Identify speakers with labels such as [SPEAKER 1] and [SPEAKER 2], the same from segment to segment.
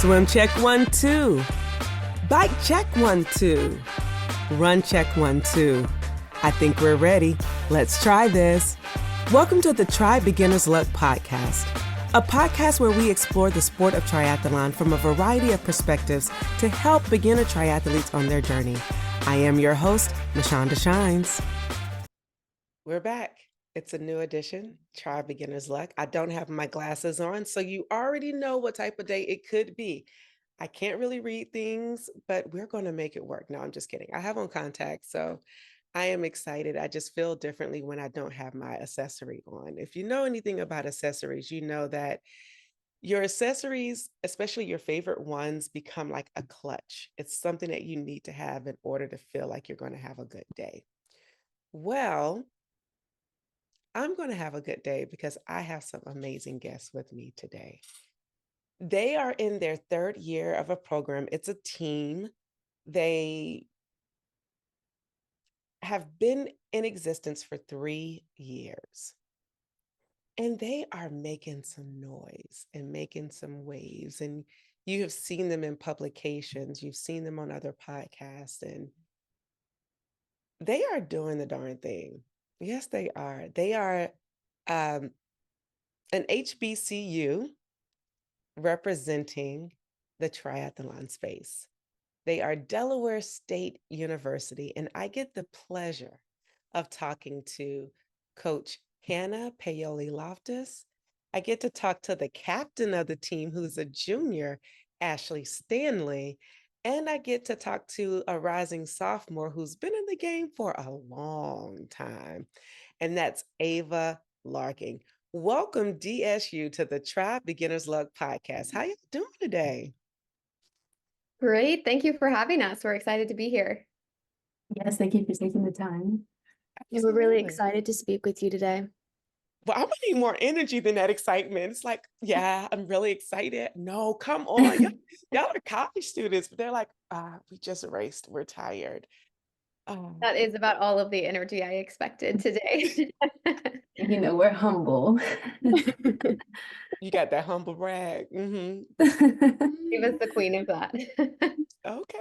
[SPEAKER 1] Swim check 1, 2. Bike check 1, 2. Run check 1, 2. I think we're ready. Let's try this. Welcome to the Tri Beginner's Luck podcast, a podcast where we explore the sport of triathlon from a variety of perspectives to help beginner triathletes on their journey. I am your host, Mashonda Shines. We're back. It's a new edition, Tri Beginner's Luck. I don't have my glasses on, so you already know what type of day it could be. I can't really read things, but we're going to make it work. No, I'm just kidding. I have on contacts, so I am excited. I just feel differently when I don't have my accessory on. If you know anything about accessories, you know that your accessories, especially your favorite ones, become like a clutch. It's something that you need to have in order to feel like you're going to have a good day. Well, I'm going to have a good day because I have some amazing guests with me today. They are in their third year of a program. It's a team. They have been in existence for 3 years. And they are making some noise and making some waves. And you have seen them in publications. You've seen them on other podcasts. And they are doing the darn thing. Yes, they are. They are an HBCU representing the triathlon space. They are Delaware State University, and I get the pleasure of talking to Coach Hannah Paoli Loftus. I get to talk to the captain of the team, who's a junior, Ashley Stanley, and I get to talk to a rising sophomore who's been in the game for a long time, and that's Ava Larkin. Welcome, DSU, to the Tri Beginner's Luck podcast. How you doing today?
[SPEAKER 2] Great. Thank you for having us. We're excited to be here.
[SPEAKER 3] Yes, thank you for taking the time.
[SPEAKER 2] Yeah, we're really excited to speak with you today.
[SPEAKER 1] Well, I'm gonna need more energy than that excitement. It's like, yeah, I'm really excited. No, come on. Y'all are college students, but they're like, we just raced. We're tired.
[SPEAKER 2] That is about all of the energy I expected today.
[SPEAKER 3] You know, we're humble.
[SPEAKER 1] You got that humble brag.
[SPEAKER 2] She was the queen of that.
[SPEAKER 1] Okay.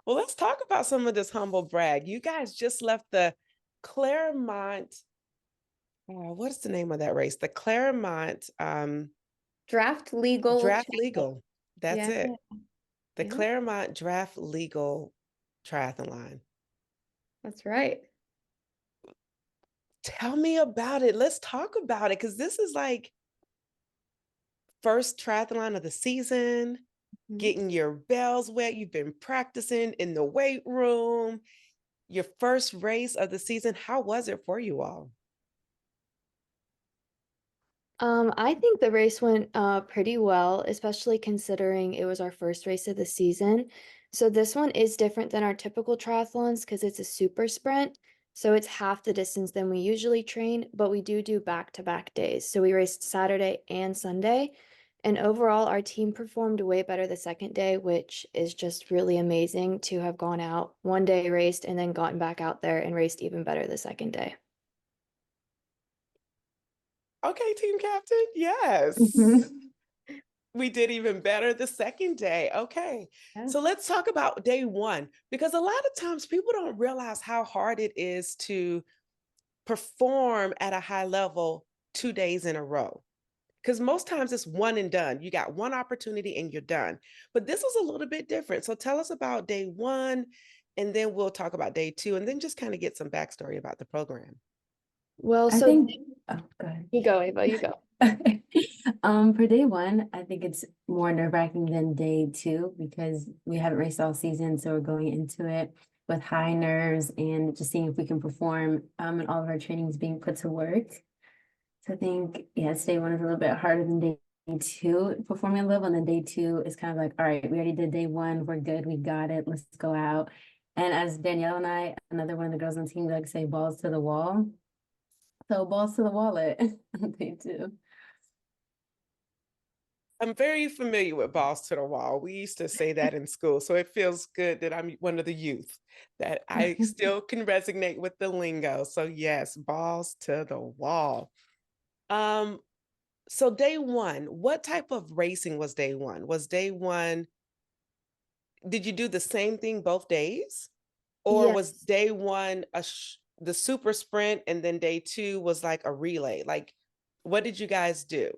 [SPEAKER 1] Well, let's talk about some of this humble brag. You guys just left the Clermont. What is the name of that race? The Clermont
[SPEAKER 2] Draft Legal.
[SPEAKER 1] Draft Legal. That's it. The
[SPEAKER 2] Yeah.
[SPEAKER 1] Clermont Draft Legal Triathlon.
[SPEAKER 2] That's right.
[SPEAKER 1] Tell me about it. Let's talk about it, because this is like first triathlon of the season, getting your bells wet. You've been practicing in the weight room. Your first race of the season. How was it for you all?
[SPEAKER 4] I think the race went pretty well, especially considering it was our first race of the season. So this one is different than our typical triathlons because it's a super sprint. So it's half the distance than we usually train, but we do back-to-back days. So we raced Saturday and Sunday. And overall, our team performed way better the second day, which is just really amazing to have gone out one day, raced, and then gotten back out there and raced even better the second day.
[SPEAKER 1] Okay, team captain. Yes. We did even better the second day. Okay.
[SPEAKER 2] Yeah.
[SPEAKER 1] So let's talk about day one, because a lot of times people don't realize how hard it is to perform at a high level 2 days in a row. Because most times it's one and done. You got one opportunity and you're done. But this was a little bit different. So tell us about day one, and then we'll talk about day two, and then just kind of get some backstory about the program.
[SPEAKER 4] Well,
[SPEAKER 3] I
[SPEAKER 4] so
[SPEAKER 3] think, go ahead.
[SPEAKER 4] you go, Ava, you go.
[SPEAKER 3] For day one, I think it's more nerve-wracking than day two because we haven't raced all season, so we're going into it with high nerves and just seeing if we can perform, and all of our trainings being put to work. So I think, yes, day one is a little bit harder than day two performing level, and then day two is kind of like, all right, we already did day one, we're good, we got it, let's go out. And as Danielle and I, another one of the girls on the team, like say, balls to the wall. So balls to the wallet, day two.
[SPEAKER 1] I'm very familiar with balls to the wall. We used to say that in school. So it feels good that I'm one of the youth, that I still can resonate with the lingo. So yes, balls to the wall. So day one, what type of racing was day one? Did you do the same thing both days? Or was
[SPEAKER 4] Yes.
[SPEAKER 1] day one the super sprint and then day two was like a relay? Like, what did you guys do?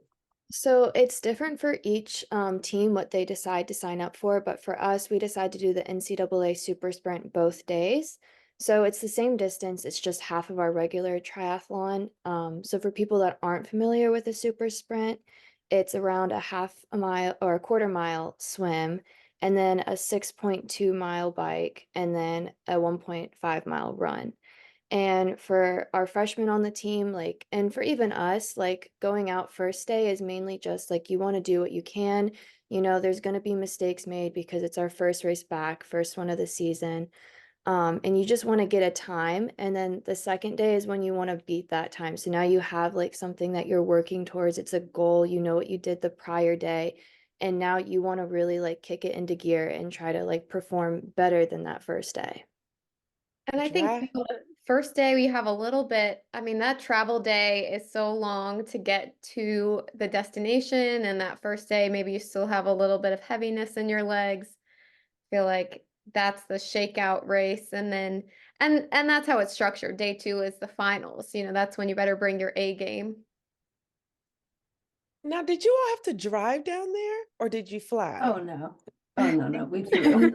[SPEAKER 4] So it's different for each team what they decide to sign up for, but for us, we decided to do the NCAA Super Sprint both days. So it's the same distance, it's just half of our regular triathlon. So for people that aren't familiar with a super sprint, it's around a half a mile or a quarter mile swim, and then a 6.2 mile bike, and then a 1.5 mile run. And for our freshmen on the team, like, and for even us, like going out first day is mainly just like you want to do what you can. You know, there's going to be mistakes made because it's our first race back, first one of the season. And you just want to get a time. And then the second day is when you want to beat that time. So now you have like something that you're working towards. It's a goal. You know what you did the prior day. And now you want to really like kick it into gear and try to like perform better than that first day.
[SPEAKER 2] And I think
[SPEAKER 1] Dry?
[SPEAKER 2] the first day we have a little bit, I mean, that travel day is so long to get to the destination. And that first day, maybe you still have a little bit of heaviness in your legs. Feel like that's the shakeout race. And then, and that's how it's structured. Day two is the finals. You know, that's when you better bring your A game.
[SPEAKER 1] Now, did you all have to drive down there or did you fly?
[SPEAKER 3] Oh, no. Oh, no, we flew.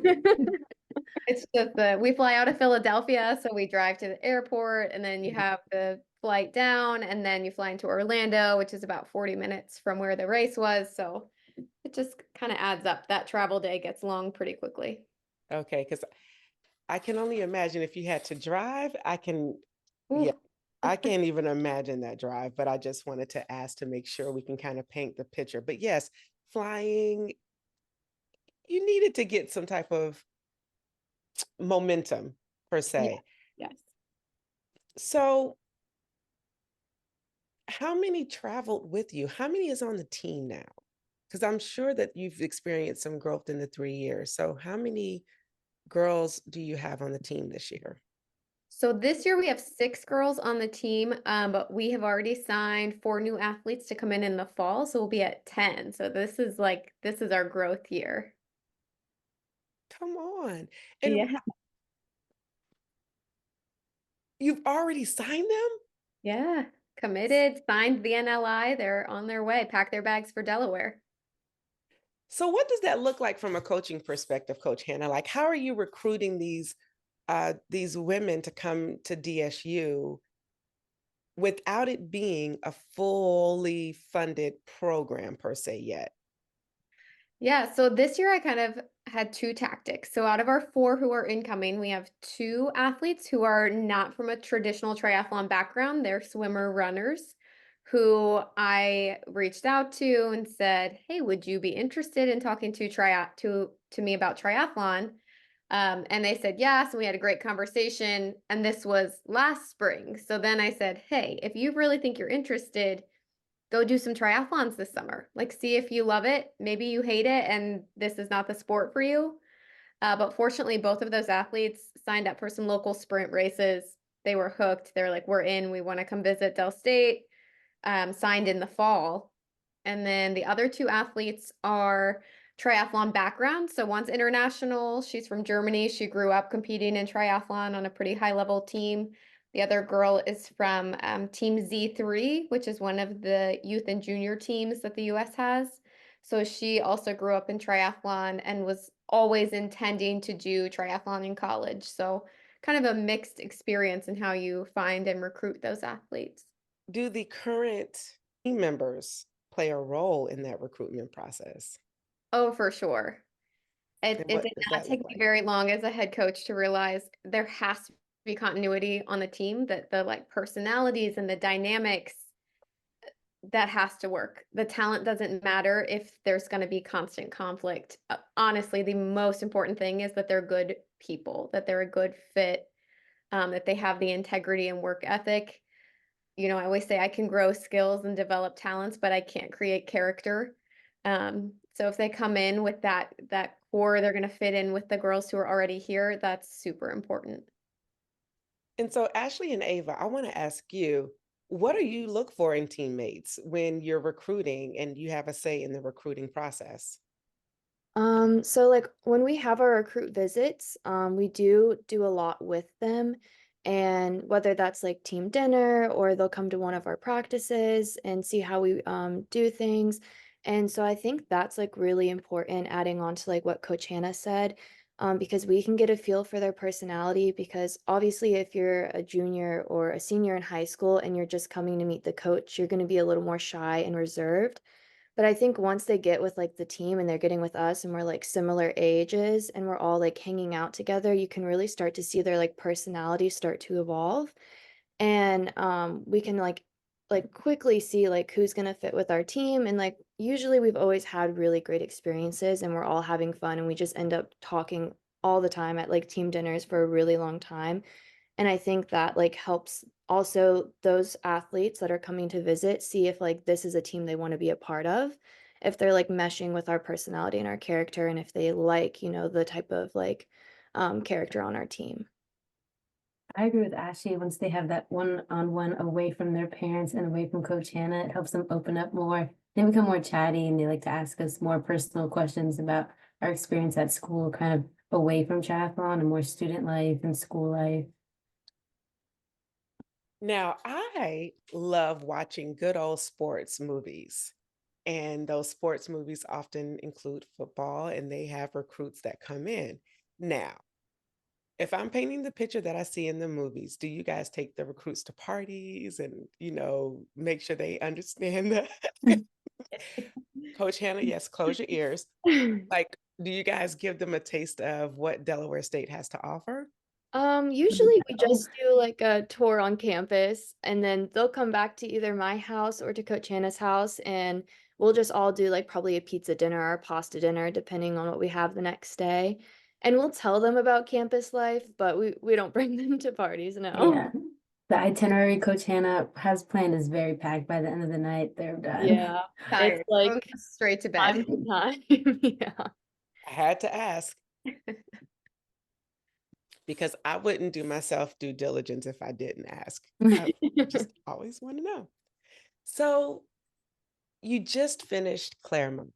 [SPEAKER 2] It's just we fly out of Philadelphia, so we drive to the airport, and then you have the flight down, and then you fly into Orlando, which is about 40 minutes from where the race was. So it just kind of adds up. That travel day gets long pretty quickly.
[SPEAKER 1] Okay, because I can only imagine if you had to drive, yeah,
[SPEAKER 2] Ooh.
[SPEAKER 1] I can't even imagine that drive, but I just wanted to ask to make sure we can kind of paint the picture. But yes, flying, you needed to get some type of momentum per
[SPEAKER 2] Yeah.
[SPEAKER 1] se.
[SPEAKER 2] Yes.
[SPEAKER 1] So, how many traveled with you? How many is on the team now? Because I'm sure that you've experienced some growth in the 3 years. So, how many girls do you have on the team this year?
[SPEAKER 2] So this year we have 6 girls on the team, but we have already signed 4 new athletes to come in the fall, so we'll be at 10. So this is our growth year.
[SPEAKER 1] Come on. And
[SPEAKER 2] Yeah.
[SPEAKER 1] you've already signed them?
[SPEAKER 2] Yeah. Committed, signed the NLI. They're on their way. Pack their bags for Delaware.
[SPEAKER 1] So what does that look like from a coaching perspective, Coach Hannah? Like, how are you recruiting these women to come to DSU without it being a fully funded program per se yet?
[SPEAKER 2] Yeah, so this year I kind of had 2 tactics. So out of our 4 who are incoming, we have 2 athletes who are not from a traditional triathlon background. They're swimmer runners who I reached out to and said, "Hey, would you be interested in talking to me about triathlon?" And they said yes, and we had a great conversation. And this was last spring. So then I said, "Hey, if you really think you're interested, go do some triathlons this summer. Like, see if you love it. Maybe you hate it and this is not the sport for you." But fortunately, both of those athletes signed up for some local sprint races. They were hooked. They're like, "We're in. We want to come visit Del State." Signed in the fall. And then the other 2 athletes are triathlon background. So one's international. She's from Germany. She grew up competing in triathlon on a pretty high level team. The other girl is from Team Z3, which is one of the youth and junior teams that the US has. So she also grew up in triathlon and was always intending to do triathlon in college. So kind of a mixed experience in how you find and recruit those athletes.
[SPEAKER 1] Do the current team members play a role in that recruitment process?
[SPEAKER 2] Oh, for sure. It
[SPEAKER 1] And
[SPEAKER 2] it
[SPEAKER 1] what
[SPEAKER 2] did
[SPEAKER 1] does
[SPEAKER 2] not
[SPEAKER 1] that look
[SPEAKER 2] take me
[SPEAKER 1] like?
[SPEAKER 2] very long as a head coach to realize there has to be continuity on the team, that the like personalities and the dynamics that has to work. The talent doesn't matter if there's going to be constant conflict. Honestly, the most important thing is that they're good people, that they're a good fit, that they have the integrity and work ethic. You know, I always say I can grow skills and develop talents, but I can't create character. So if they come in with that core, they're going to fit in with the girls who are already here. That's super important.
[SPEAKER 1] And so, Ashley and Ava, I want to ask you, what do you look for in teammates when you're recruiting and you have a say in the recruiting process?
[SPEAKER 4] So like when we have our recruit visits, we do a lot with them, and whether that's like team dinner or they'll come to one of our practices and see how we do things. And so I think that's like really important, adding on to like what Coach Hannah said, because we can get a feel for their personality, because obviously if you're a junior or a senior in high school and you're just coming to meet the coach, you're going to be a little more shy and reserved. But I think once they get with like the team and they're getting with us and we're like similar ages and we're all like hanging out together, you can really start to see their like personality start to evolve. And we can like quickly see like who's gonna fit with our team. And like usually we've always had really great experiences and we're all having fun and we just end up talking all the time at like team dinners for a really long time. And I think that like helps also those athletes that are coming to visit see if like this is a team they want to be a part of, if they're like meshing with our personality and our character, and if they like, the type of like character on our team.
[SPEAKER 3] I agree with Ashley. Once they have that one-on-one away from their parents and away from Coach Hannah, it helps them open up more. They become more chatty and they like to ask us more personal questions about our experience at school, kind of away from triathlon and more student life and school life.
[SPEAKER 1] Now, I love watching good old sports movies. And those sports movies often include football and they have recruits that come in. Now, if I'm painting the picture that I see in the movies, do you guys take the recruits to parties and, make sure they understand that? Coach Hannah, yes, close your ears. Like, do you guys give them a taste of what Delaware State has to offer?
[SPEAKER 4] Usually we just do like a tour on campus and then they'll come back to either my house or to Coach Hannah's house, and we'll just all do like probably a pizza dinner or a pasta dinner depending on what we have the next day. And we'll tell them about campus life, but we don't bring them to parties, no.
[SPEAKER 3] Yeah. The itinerary Coach Hannah has planned is very packed. By the end of the night, they're done.
[SPEAKER 4] Yeah. It's
[SPEAKER 2] Tired. Going
[SPEAKER 4] like
[SPEAKER 2] straight to
[SPEAKER 4] time
[SPEAKER 2] bed.
[SPEAKER 4] to time. Yeah.
[SPEAKER 1] I had to ask because I wouldn't do myself due diligence if I didn't ask. I just always want to know. So you just finished Clermont.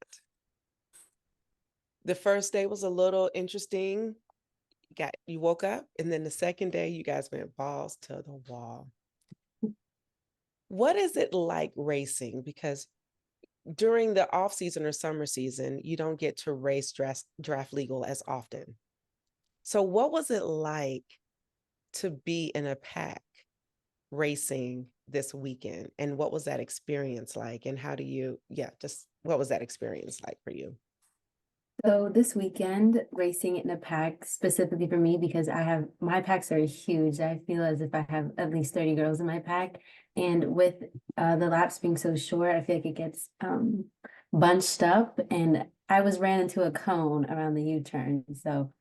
[SPEAKER 1] The first day was a little interesting. You woke up, and then the second day you guys went balls to the wall. What is it like racing? Because during the off season or summer season, you don't get to race draft legal as often. So what was it like to be in a pack racing this weekend? And what was that experience like? And how do you, what was that experience like for you?
[SPEAKER 3] So this weekend, racing in a pack specifically for me, because my packs are huge. I feel as if I have at least 30 girls in my pack. And with the laps being so short, I feel like it gets bunched up. And I ran into a cone around the U-turn. So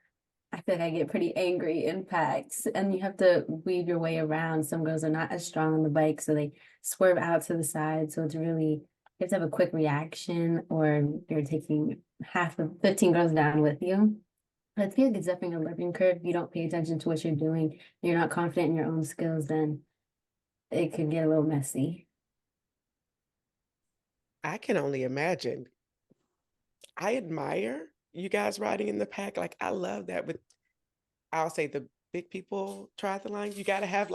[SPEAKER 3] I feel like I get pretty angry in packs, and you have to weave your way around. Some girls are not as strong on the bike, so they swerve out to the side. So it's really, you have to have a quick reaction, or you're taking half of 15 girls down with you. But I feel like it's definitely a learning curve. If you don't pay attention to what you're doing, and you're not confident in your own skills, then it could get a little messy.
[SPEAKER 1] I can only imagine. I admire you guys riding in the pack. Like, I love that. With, I'll say, the big people triathlon, you got to have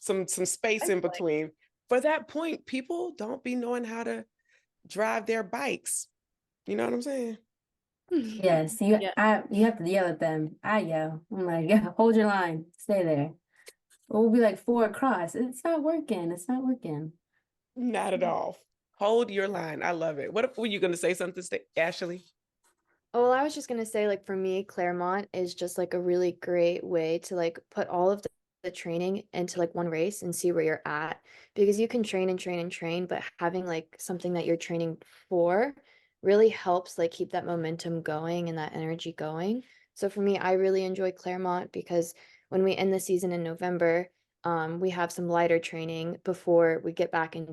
[SPEAKER 1] some space in between. For that point, people don't be knowing how to drive their bikes. You know what I'm saying?
[SPEAKER 3] Yes, you have to yell at them. I yell. I'm like, yeah, hold your line, stay there. Or we'll be like 4 across. It's not working. It's not working.
[SPEAKER 1] Not at all. Hold your line. I love it. What were you going to say something, Ashley?
[SPEAKER 4] Oh, well, I was just gonna say, like, for me, Claremont is just like a really great way to like put all of the training into like one race and see where you're at, because you can train and train and train, but having like something that you're training for really helps like keep that momentum going and that energy going. So for me, I really enjoy Claremont because when we end the season in November, we have some lighter training before we get back in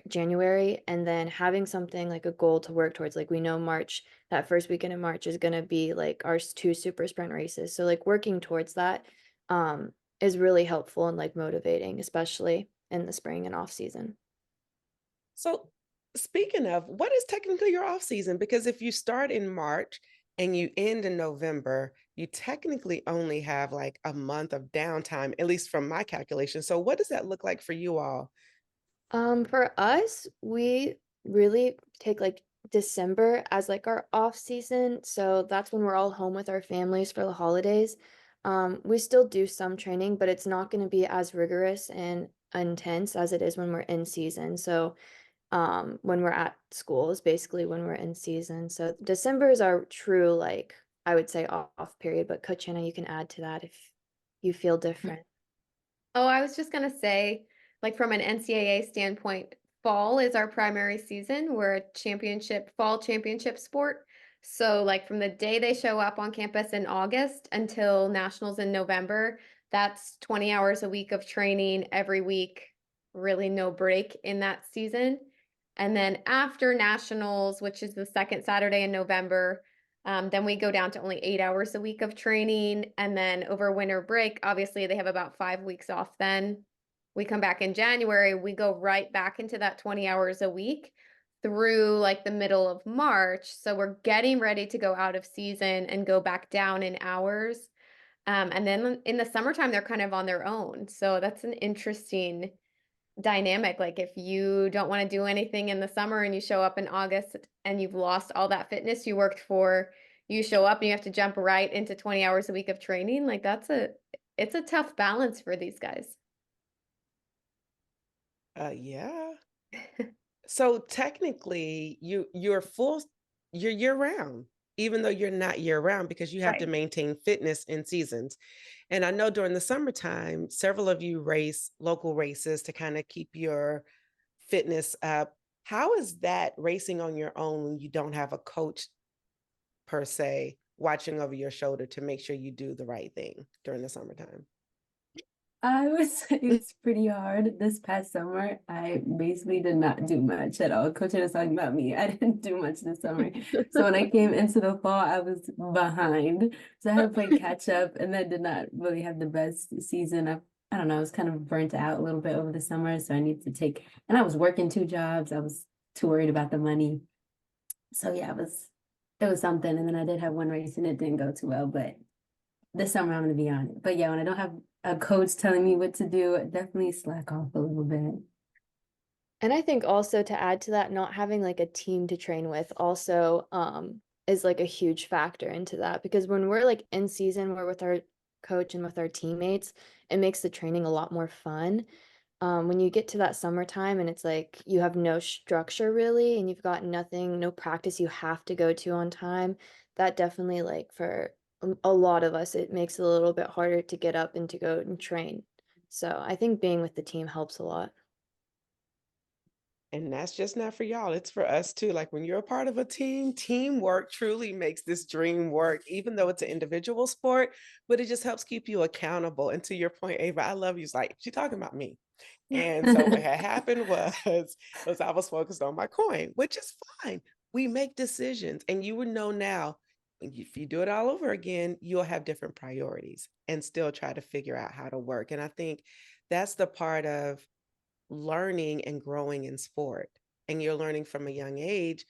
[SPEAKER 4] January, and then having something like a goal to work towards. Like we know March, that first weekend in March is going to be like our 2 super sprint races. So like working towards that is really helpful and like motivating, especially. in the spring and off season.
[SPEAKER 1] So speaking of, what is technically your off season? Because if you start in March and you end in November, you technically only have like a month of downtime, at least from my calculation. So what does that look like for you all?
[SPEAKER 4] For us, we really take like December as like our off season. So that's when we're all home with our families for the holidays. We still do some training, but it's not going to be as rigorous and intense as it is when we're in season. So when we're at school is basically when we're in season. So December is our true, like, I would say off period, but Coach Hannah, you can add to that if you feel different.
[SPEAKER 2] Oh, I was just gonna say, like from an NCAA standpoint, fall is our primary season. We're a fall championship sport. So like from the day they show up on campus in August until nationals in November, that's 20 hours a week of training every week, really no break in that season. And then after nationals, which is the second Saturday in November, then we go down to only 8 hours a week of training. And then over winter break, obviously they have about 5 weeks off then. We come back in January, we go right back into that 20 hours a week through like the middle of March. So we're getting ready to go out of season and go back down in hours. And then in the summertime, they're kind of on their own. So that's an interesting dynamic. Like if you don't want to do anything in the summer and you show up in August and you've lost all that fitness you worked for, you show up and you have to jump right into 20 hours a week of training. Like it's a tough balance for these guys.
[SPEAKER 1] Yeah. So technically you're year round, even though you're not year round, because you have to
[SPEAKER 2] Right.
[SPEAKER 1] maintain fitness in seasons. And I know during the summertime, several of you race local races to kind of keep your fitness up. How is that racing on your own when you don't have a coach per se watching over your shoulder to make sure you do the right thing during the summertime?
[SPEAKER 3] I would say it's pretty hard. This past summer, I basically did not do much at all. Coach was talking about me. I didn't do much this summer. So when I came into the fall, I was behind. So I had to play catch up and then did not really have the best season. I don't know, I was kind of burnt out a little bit over the summer. So I need to and I was working 2 jobs. I was too worried about the money. So yeah, it was something. And then I did have one race and it didn't go too well, but this summer I'm going to be on it. But yeah, when I don't have a coach telling me what to do, definitely slack off a little bit.
[SPEAKER 4] And I think also to add to that, not having like a team to train with also is like a huge factor into that, because when we're like in season, we're with our coach and with our teammates, it makes the training a lot more fun. When you get to that summertime and it's like you have no structure really and you've got nothing, no practice you have to go to on time, that definitely, like, for a lot of us, it makes it a little bit harder to get up and to go and train. So I think being with the team helps a lot.
[SPEAKER 1] And that's just not for y'all, it's for us too. Like when you're a part of a team, teamwork truly makes this dream work, even though it's an individual sport, but it just helps keep you accountable. And to your point, Ava, I love you. It's like, she's talking about me. And so what had happened was I was focused on my coin, which is fine. We make decisions, and you would know now, if you do it all over again, you'll have different priorities and still try to figure out how to work. And I think that's the part of learning and growing in sport. And you're learning from a young age,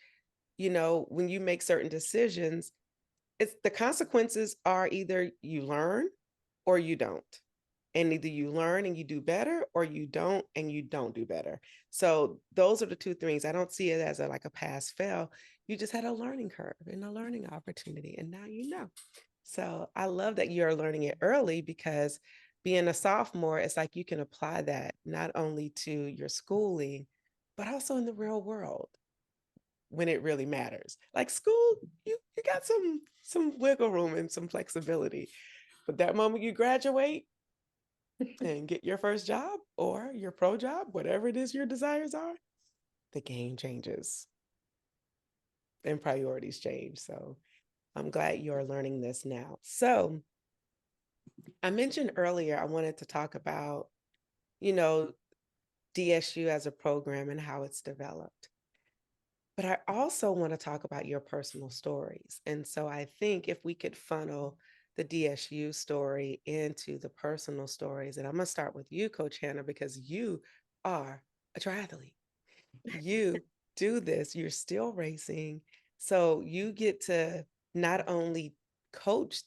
[SPEAKER 1] when you make certain decisions, it's the consequences are either you learn or you don't. And either you learn and you do better, or you don't and you don't do better. So those are the two things. I don't see it as like a pass fail. You just had a learning curve and a learning opportunity, and now you know. So I love that you're learning it early, because being a sophomore, it's like you can apply that not only to your schooling, but also in the real world when it really matters. Like school, you got some wiggle room and some flexibility. But that moment you graduate and get your first job or your pro job, whatever it is your desires are, the game changes and priorities change. So I'm glad you're learning this now. So I mentioned earlier, I wanted to talk about, DSU as a program and how it's developed. But I also want to talk about your personal stories. And so I think if we could funnel the DSU story into the personal stories, and I'm going to start with you, Coach Hannah, because you are a triathlete. You do this, you're still racing. So you get to not only coach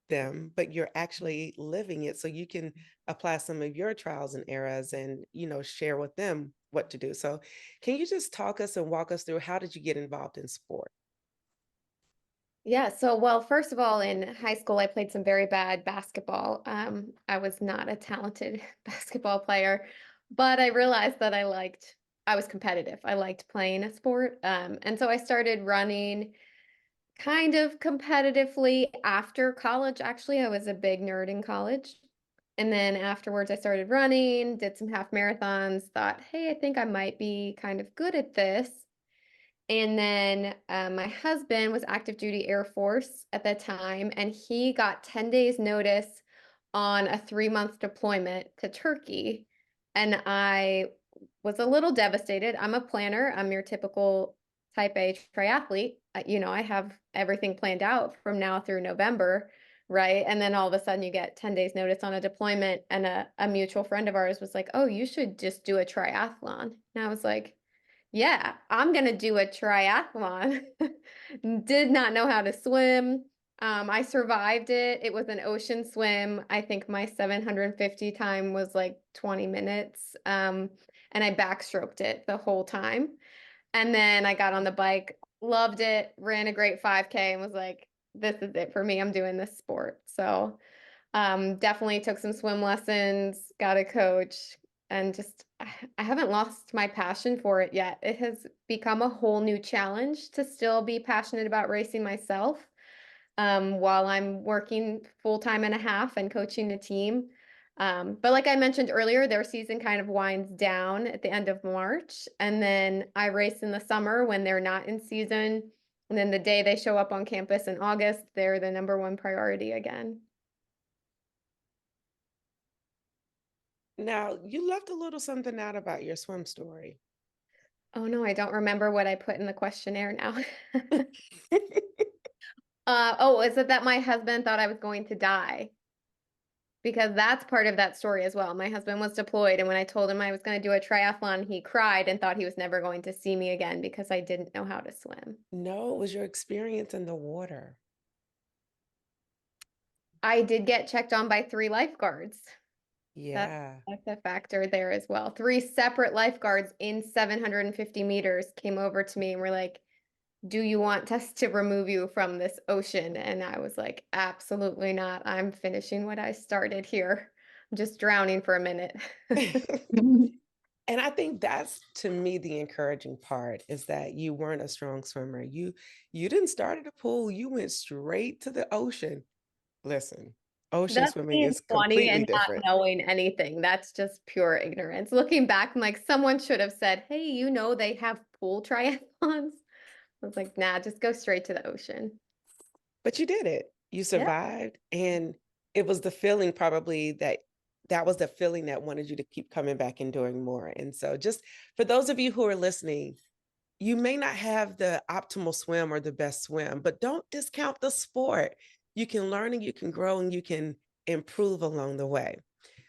[SPEAKER 1] them, but you're actually living it. So you can apply some of your trials and errors and, share with them what to do. So can you just talk us and walk us through how did you get involved in sport?
[SPEAKER 2] Yeah, so well, first of all, in high school, I played some very bad basketball. I was not a talented basketball player, but I realized that I was competitive. I liked playing a sport. And so I started running kind of competitively after college. Actually, I was a big nerd in college. And then afterwards, I started running, did some half marathons, thought, hey, I think I might be kind of good at this. And then my husband was active duty Air Force at that time, and he got 10 days notice on a 3-month deployment to Turkey. And I was a little devastated. I'm a planner. I'm your typical type A triathlete. I have everything planned out from now through November, right? And then all of a sudden you get 10 days notice on a deployment, and a mutual friend of ours was like, oh, you should just do a triathlon. And I was like, yeah, I'm gonna do a triathlon. Did not know how to swim. I survived it. It was an ocean swim. I think my 750 time was like 20 minutes. And I backstroked it the whole time. And then I got on the bike, loved it, ran a great 5K, and was like, this is it for me. I'm doing this sport. So definitely took some swim lessons, got a coach, and just I haven't lost my passion for it yet. It has become a whole new challenge to still be passionate about racing myself, while I'm working full time and a half and coaching a team. But like I mentioned earlier, their season kind of winds down at the end of March, and then I race in the summer when they're not in season. And then the day they show up on campus in August, they're the number one priority again.
[SPEAKER 1] Now, you left a little something out about your swim story.
[SPEAKER 2] Oh no, I don't remember what I put in the questionnaire now. Oh, is it that my husband thought I was going to die? Because that's part of that story as well. My husband was deployed, and when I told him I was going to do a triathlon, he cried and thought he was never going to see me again because I didn't know how to swim.
[SPEAKER 1] No, it was your experience in the water.
[SPEAKER 2] I did get checked on by 3 lifeguards. That's,
[SPEAKER 1] Yeah.
[SPEAKER 2] that's a factor there as well. 3 separate lifeguards in 750 meters came over to me and were like, do you want us to remove you from this ocean? And I was like, absolutely not. I'm finishing what I started here. I'm just drowning for a minute.
[SPEAKER 1] And I think that's, to me, the encouraging part is that you weren't a strong swimmer. You didn't start at a pool. You went straight to the ocean. Listen, ocean
[SPEAKER 2] That's
[SPEAKER 1] swimming
[SPEAKER 2] being
[SPEAKER 1] is
[SPEAKER 2] 20
[SPEAKER 1] completely
[SPEAKER 2] and not
[SPEAKER 1] different.
[SPEAKER 2] knowing anything. That's just pure ignorance. Looking back, I'm like, someone should have said, hey, they have pool triathlons. I was like, nah, just go straight to the ocean.
[SPEAKER 1] But you did it. You
[SPEAKER 2] Yeah.
[SPEAKER 1] survived. And it was the feeling probably that was the feeling that wanted you to keep coming back and doing more. And so just for those of you who are listening, you may not have the optimal swim or the best swim, but don't discount the sport. You can learn and you can grow and you can improve along the way.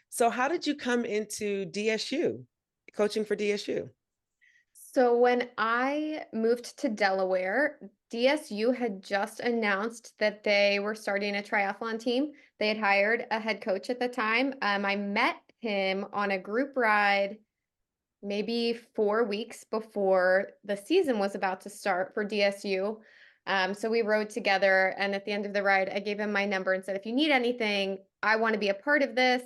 [SPEAKER 1] So how did you come into DSU, coaching for DSU?
[SPEAKER 2] So when I moved to Delaware, DSU had just announced that they were starting a triathlon team. They had hired a head coach at the time. I met him on a group ride maybe 4 weeks before the season was about to start for DSU. So we rode together, and at the end of the ride, I gave him my number and said, if you need anything, I want to be a part of this.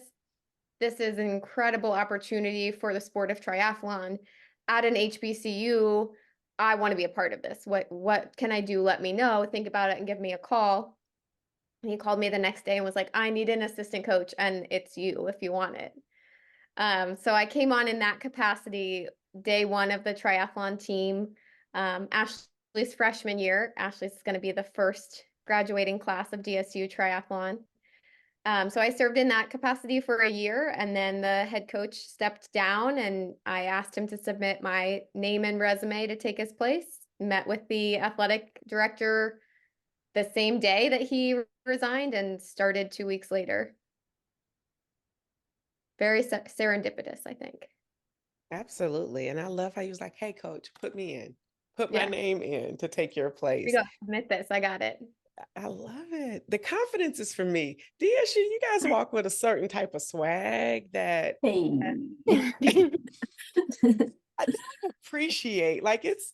[SPEAKER 2] This is an incredible opportunity for the sport of triathlon at an HBCU. I want to be a part of this. What can I do? Let me know. Think about it and give me a call. And he called me the next day and was like, I need an assistant coach, and it's you if you want it. So I came on in that capacity day 1 of the triathlon team. Ashley's freshman year. Ashley's going to be the first graduating class of DSU triathlon. So I served in that capacity for a year, and then the head coach stepped down, and I asked him to submit my name and resume to take his place. Met with the athletic director the same day that he resigned and started 2 weeks later. Very serendipitous, I think.
[SPEAKER 1] Absolutely. And I love how he was like, hey, coach, put me in, put my
[SPEAKER 2] Yeah,
[SPEAKER 1] name in to take your
[SPEAKER 2] we
[SPEAKER 1] place.
[SPEAKER 2] go. Admit this. I got it.
[SPEAKER 1] I love it. The confidence is for me. DSU, you guys walk with a certain type of swag that
[SPEAKER 3] Hey.
[SPEAKER 1] I appreciate. Like it's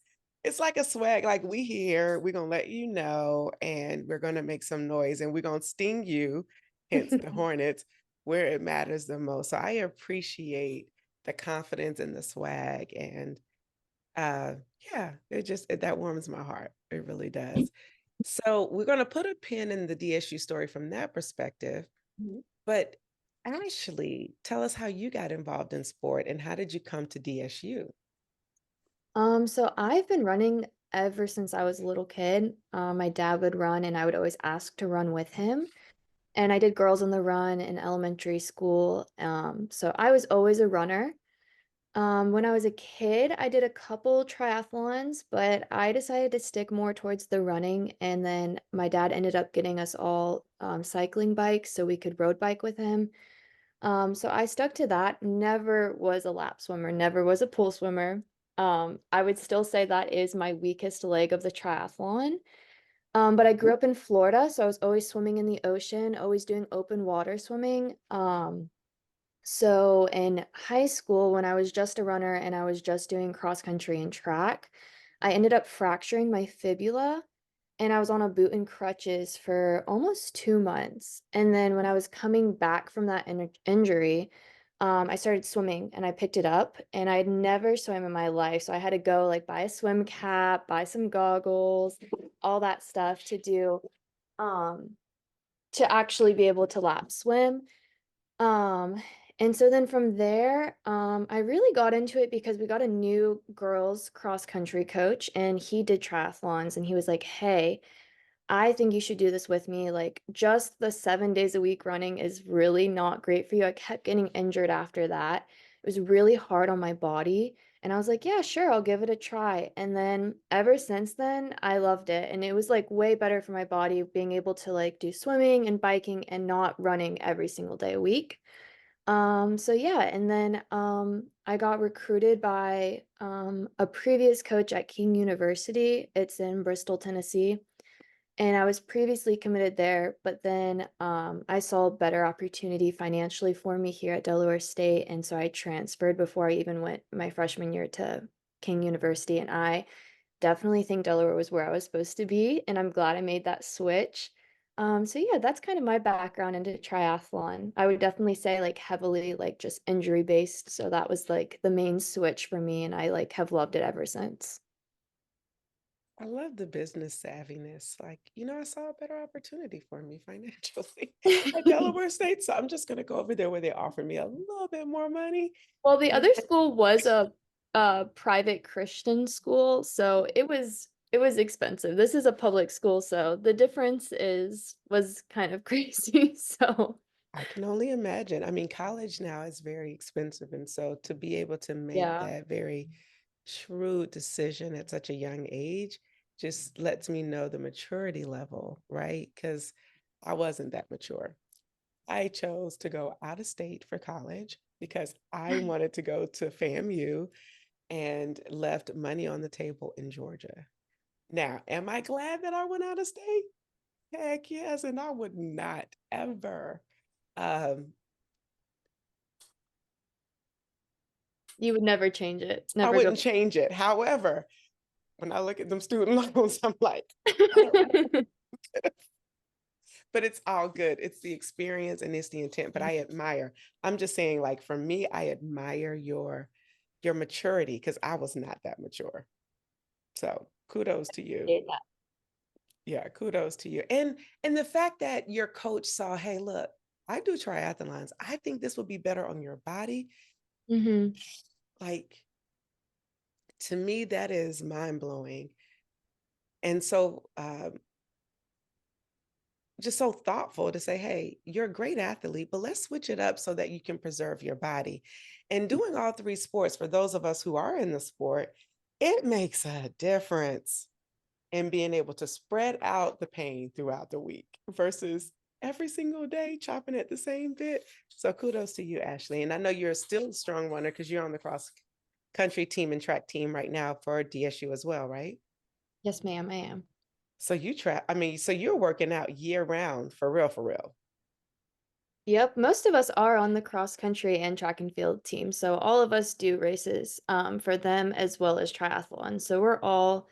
[SPEAKER 1] like a swag. Like we here, we're gonna let you know, and we're gonna make some noise, and we're gonna sting you, hence the hornets, where it matters the most. So I appreciate the confidence and the swag, and yeah, that warms my heart. It really does. So we're gonna put a pin in the DSU story from that perspective.
[SPEAKER 2] Mhm.
[SPEAKER 1] But Ashley, tell us how you got involved in sport and how did you come to DSU?
[SPEAKER 4] So I've been running ever since I was a little kid. My dad would run and I would always ask to run with him. And I did Girls on the Run in elementary school. So I was always a runner. When I was a kid, I did a couple triathlons, but I decided to stick more towards the running. And then my dad ended up getting us all cycling bikes so we could road bike with him. So I stuck to that. Never was a lap swimmer, never was a pool swimmer. I would still say that is my weakest leg of the triathlon. But I grew up in Florida, so I was always swimming in the ocean, always doing open water swimming. So in high school, when I was just a runner and I was just doing cross country and track, I ended up fracturing my fibula and I was on a boot and crutches for almost 2 months. And then when I was coming back from that injury, I started swimming and I picked it up and I had never swam in my life. So I had to go like buy a swim cap, buy some goggles, all that stuff um, to actually be able to lap swim. Um, and so then from there, I really got into it because we got a new girls cross country coach and he did triathlons and he was like, "Hey, I think you should do this with me. Like just the 7 days a week running is really not great for you." I kept getting injured after that. It was really hard on my body. And I was like, yeah, sure, I'll give it a try. And then ever since then, I loved it. And it was like way better for my body being able to like do swimming and biking and not running every single day a week. So yeah, and then I got recruited by a previous coach at King University. It's in Bristol, Tennessee. And I was previously committed there, but then I saw a better opportunity financially for me here at Delaware State. And so I transferred before I even went my freshman year to King University. And I definitely think Delaware was where I was supposed to be. And I'm glad I made that switch. So yeah, that's kind of my background into triathlon. I would definitely say like heavily like just injury based. So that was like the main switch for me. And I like have loved it ever since.
[SPEAKER 1] I love the business savviness. Like, I saw a better opportunity for me financially at Delaware State. So I'm just going to go over there where they offer me a little bit more money.
[SPEAKER 4] Well, the
[SPEAKER 1] And
[SPEAKER 4] other school was a private Christian school, so it was expensive. This is a public school, so the difference was kind of crazy. So
[SPEAKER 1] I can only imagine. I mean, college now is very expensive. And so to be able to make
[SPEAKER 4] yeah.
[SPEAKER 1] that very shrewd decision at such a young age just lets me know the maturity level, right? Because I wasn't that mature. I chose to go out of state for college because I wanted to go to FAMU and left money on the table in Georgia. Now, am I glad that I went out of state? Heck yes, and I would not ever. Um,
[SPEAKER 4] You would never change it.
[SPEAKER 1] I
[SPEAKER 4] Never go
[SPEAKER 1] wouldn't change it. However, when I look at them student loans, I'm like, I don't know.
[SPEAKER 4] back.
[SPEAKER 1] But it's all good. It's the experience and it's the intent. But I admire. I'm just saying, like for me, I admire your maturity because I was not that mature. So kudos to you. Yeah, kudos to you. And the fact that your coach saw, hey, look, I do triathlons. I think this would be better on your body.
[SPEAKER 4] Hmm.
[SPEAKER 1] Like to me, that is mind blowing. And so just so thoughtful to say, hey, you're a great athlete, but let's switch it up so that you can preserve your body. And doing all three sports, for those of us who are in the sport, it makes a difference in being able to spread out the pain throughout the week versus every single day chopping at the same bit. So kudos to you, Ashley. And I know you're still a strong runner because you're on the country team and track team right now for DSU as well, right?
[SPEAKER 4] Yes, ma'am, I am.
[SPEAKER 1] So so you're working out year round for real, for real.
[SPEAKER 4] Yep, most of us are on the cross country and track and field team. So all of us do races for them as well as triathlon. So we're all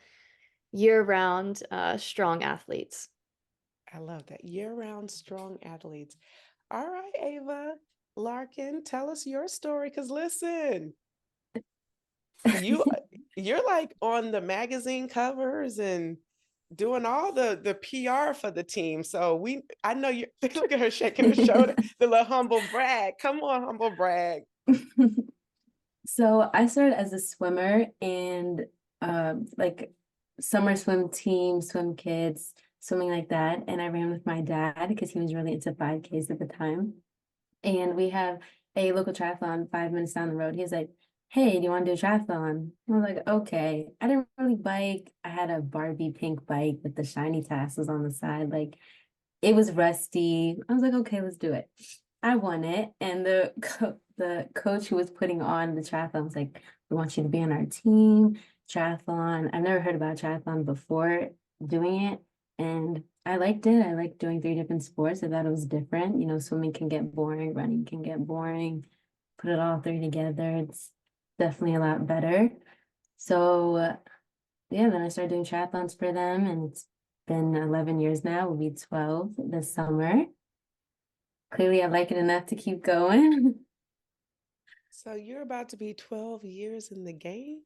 [SPEAKER 4] year-round strong athletes.
[SPEAKER 1] I love that. Year-round strong athletes. All right, Ava Larkin, tell us your story. Because listen, you're like on the magazine covers and doing all the PR for the team. So I know you look at her shaking her shoulder, the little humble brag. Come on, humble brag.
[SPEAKER 3] So I started as a swimmer and like summer swim team, swim kids, swimming like that. And I ran with my dad because he was really into 5Ks at the time. And we have a local triathlon 5 minutes down the road. He was like, hey, do you want to do a triathlon? I was like, okay. I didn't really bike. I had a Barbie pink bike with the shiny tassels on the side. Like it was rusty. I was like, okay, let's do it. I won it. And the coach who was putting on the triathlon was like, we want you to be on our team, triathlon. I've never heard about triathlon before doing it. And I liked it. I liked doing 3 different sports. I thought it was different. You know, swimming can get boring, running can get boring. Put it all 3 together. It's definitely a lot better. So yeah, then I started doing triathlons for them, and it's been 11 years now. We'll be 12 this summer. Clearly, I like it enough to keep going.
[SPEAKER 1] So you're about to be 12 years in the game?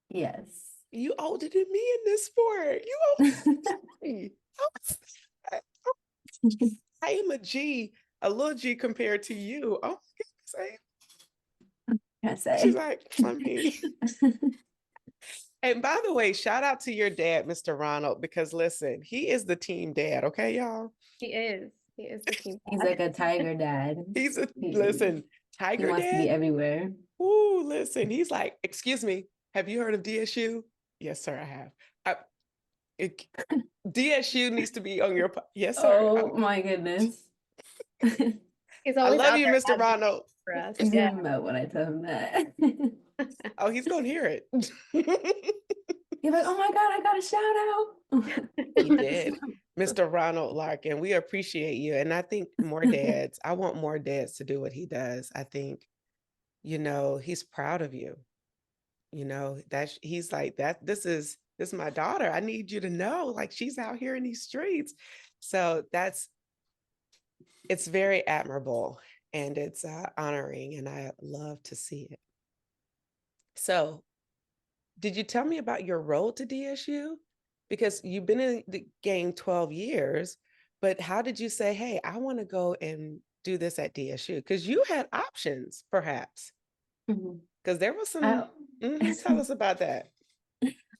[SPEAKER 3] Yes.
[SPEAKER 1] You older than me in this sport. You older than me. I am a little G compared to you. Oh my goodness. She's like, I mean. And by the way, shout out to your dad, Mr. Ronald, because listen, he is the team dad, okay, y'all?
[SPEAKER 2] He is. He is the team.
[SPEAKER 3] He's like a tiger dad.
[SPEAKER 1] Listen, tiger
[SPEAKER 3] he wants
[SPEAKER 1] dad.
[SPEAKER 3] To be everywhere.
[SPEAKER 1] Ooh, listen, he's like, excuse me, have you heard of DSU? Yes, sir, I have. DSU needs to be on your, yes, sir.
[SPEAKER 3] Oh my goodness.
[SPEAKER 2] He's
[SPEAKER 1] I
[SPEAKER 2] always
[SPEAKER 1] love
[SPEAKER 2] out
[SPEAKER 1] you,
[SPEAKER 2] there
[SPEAKER 1] Mr. Ronald.
[SPEAKER 2] for us.
[SPEAKER 3] He's
[SPEAKER 2] Yeah.
[SPEAKER 3] gonna melt when I tell him that.
[SPEAKER 1] Oh, he's gonna hear it.
[SPEAKER 3] He's like, oh my God, I got a shout out.
[SPEAKER 1] He did. Mr. Ronald Larkin, we appreciate you. And I think I want more dads to do what he does. I think, he's proud of you. He's like that. This is my daughter. I need you to know, like, she's out here in these streets. So it's very admirable and it's honoring, and I love to see it. So did you tell me about your road to DSU? Because you've been in the game 12 years, but how did you say, hey, I want to go and do this at DSU? Because you had options, perhaps. Because there was some, tell us about that.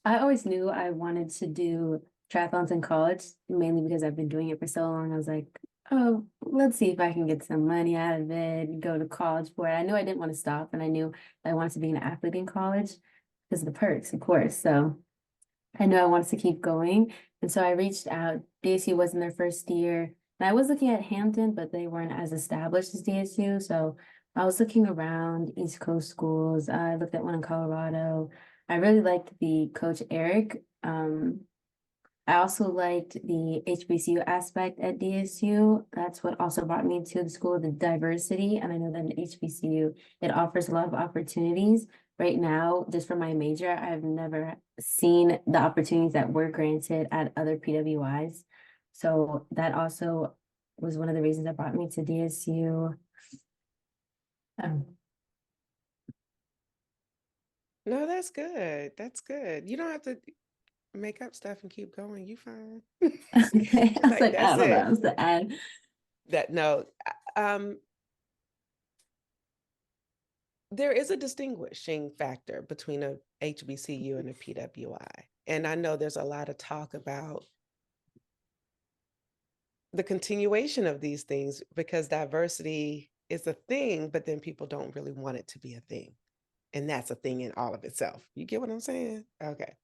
[SPEAKER 3] I always knew I wanted to do triathlons in college, mainly because I've been doing it for so long. I was like, oh, let's see if I can get some money out of it, go to college for it. I knew I didn't want to stop, and I knew I wanted to be an athlete in college because of the perks, of course. So I knew I wanted to keep going. And so I reached out. DSU was in their first year. And I was looking at Hampton, but they weren't as established as DSU. So I was looking around East Coast schools. I looked at one in Colorado. I really liked the coach Eric. I also liked the HBCU aspect at DSU. That's what also brought me to the school, the diversity. And I know that in HBCU, it offers a lot of opportunities. Right now, just for my major, I've never seen the opportunities that were granted at other PWIs. So that also was one of the reasons that brought me to DSU.
[SPEAKER 1] No, that's good. That's good. You don't have to make up stuff and keep going. You fine.
[SPEAKER 3] Okay. I was like, I
[SPEAKER 1] that's
[SPEAKER 3] don't know.
[SPEAKER 1] it.
[SPEAKER 3] I was to add.
[SPEAKER 1] There is a distinguishing factor between a HBCU and a PWI. And I know there's a lot of talk about the continuation of these things because diversity is a thing, but then people don't really want it to be a thing. And that's a thing in all of itself. You get what I'm saying? Okay.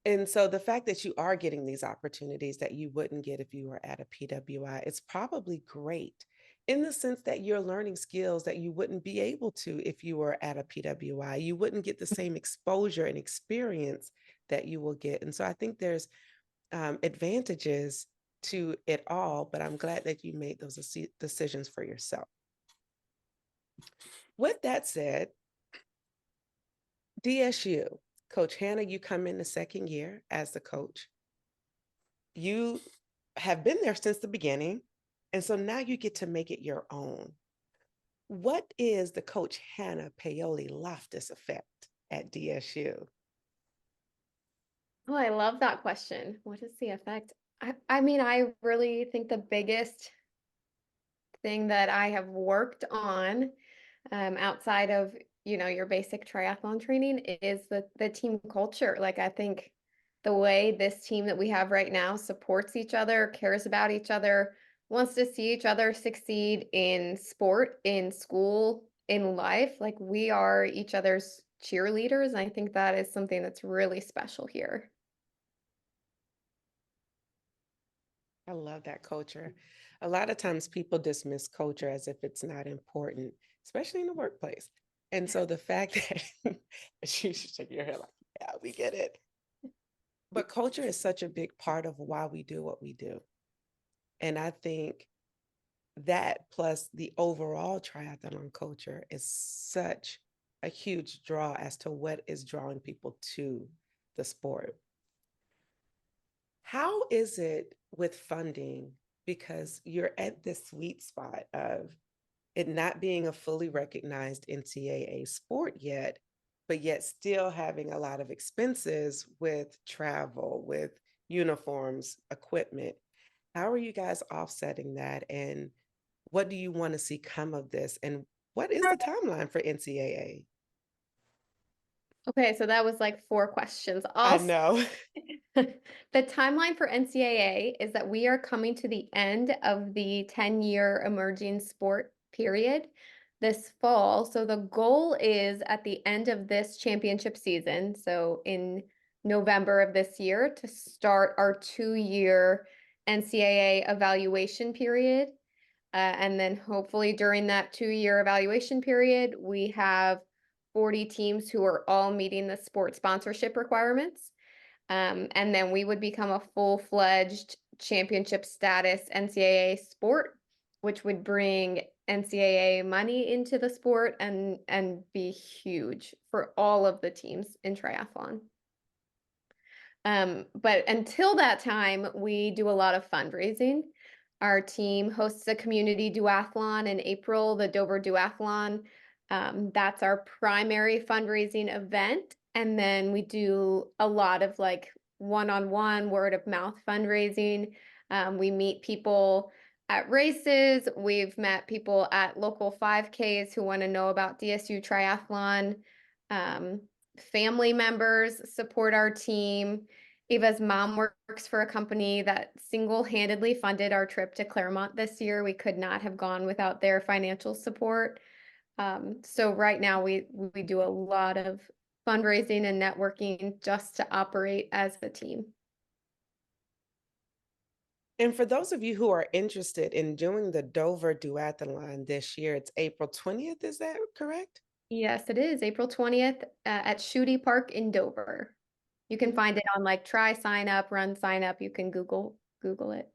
[SPEAKER 1] And so the fact that you are getting these opportunities that you wouldn't get if you were at a PWI, it's probably great. in the sense that you're learning skills that you wouldn't be able to if you were at a PWI. You wouldn't get the same exposure and experience that you will get. And so I think there's advantages to it all, but I'm glad that you made those decisions for yourself. With that said, DSU, Coach Hannah, you come in the second year as the coach. You have been there since the beginning, and so now you get to make it your own. What is the Coach Hannah Paoli Loftus effect at DSU?
[SPEAKER 2] Oh, I love that question. What is the effect? I mean, I really think the biggest thing that I have worked on outside of, your basic triathlon training is the team culture. Like, I think the way this team that we have right now supports each other, cares about each other, wants to see each other succeed in sport, in school, in life. Like, we are each other's cheerleaders. And I think that is something that's really special here.
[SPEAKER 1] I love that culture. A lot of times people dismiss culture as if it's not important, especially in the workplace. And so the fact that you should shake your head like, yeah, we get it. But culture is such a big part of why we do what we do. And I think that plus the overall triathlon culture is such a huge draw as to what is drawing people to the sport. How is it with funding? Because you're at this sweet spot of it not being a fully recognized NCAA sport yet, but yet still having a lot of expenses with travel, with uniforms, equipment. How are you guys offsetting that? And what do you want to see come of this? And what is the timeline for NCAA?
[SPEAKER 2] Okay, so that was like 4 questions.
[SPEAKER 1] I know.
[SPEAKER 2] The timeline for NCAA is that we are coming to the end of the 10-year emerging sport period this fall. So the goal is at the end of this championship season, so in November of this year, to start our 2-year NCAA evaluation period. And then hopefully during that 2-year evaluation period, we have 40 teams who are all meeting the sport sponsorship requirements. And then we would become a full-fledged championship status NCAA sport, which would bring NCAA money into the sport and be huge for all of the teams in triathlon. But until that time, we do a lot of fundraising. Our team hosts a community duathlon in April, the Dover Duathlon. That's our primary fundraising event. And then we do a lot of like one-on-one word of mouth fundraising. We meet people at races. We've met people at local 5Ks who want to know about DSU Triathlon. Family members support our team. Eva's mom works for a company that single-handedly funded our trip to Clermont this year. We could not have gone without their financial support. So right now we do a lot of fundraising and networking just to operate as a team.
[SPEAKER 1] And for those of you who are interested in doing the Dover Duathlon this year, it's April 20th, is that correct?
[SPEAKER 2] Yes, it is April 20th at Shooty Park in Dover. You can find it on like Try Sign Up, Run Sign Up. You can Google it.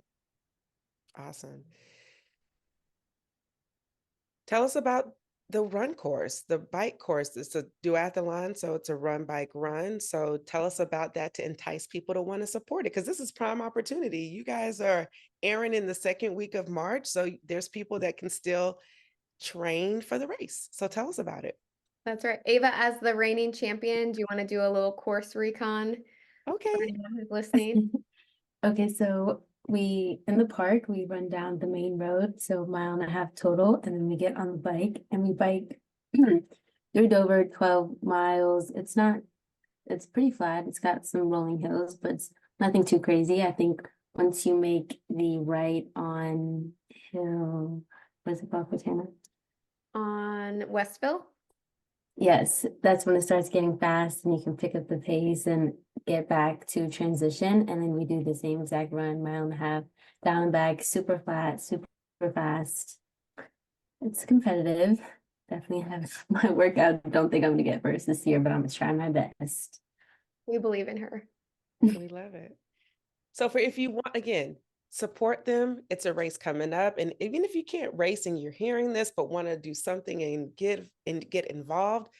[SPEAKER 1] Awesome. Tell us about the run course, the bike course. It's a duathlon, so it's a run, bike, run. So tell us about that to entice people to want to support it, because this is prime opportunity. You guys are airing in the second week of March, so there's people that can still train for the race. So tell us about it.
[SPEAKER 2] That's right. Ava, as the reigning champion, do you want to do a little course recon?
[SPEAKER 1] Okay.
[SPEAKER 2] For anyone who's listening.
[SPEAKER 3] Okay, so in the park, we run down the main road, so 1.5 miles total, and then we get on the bike and we bike through Dover, 12 miles. It's pretty flat. It's got some rolling hills, but it's nothing too crazy. I think once you make the right on hill, what's it called, Coach Hannah?
[SPEAKER 2] On Westville?
[SPEAKER 3] Yes, that's when it starts getting fast and you can pick up the pace and get back to transition. And then we do the same exact run, 1.5 miles, down and back, super flat, super fast. It's competitive. Definitely have my workout. Don't think I'm gonna get first this year, but I'm gonna try my best.
[SPEAKER 2] We believe in her.
[SPEAKER 1] We love it. So if you want, again, support them. It's a race coming up. And even if you can't race and you're hearing this, but want to do something and get involved,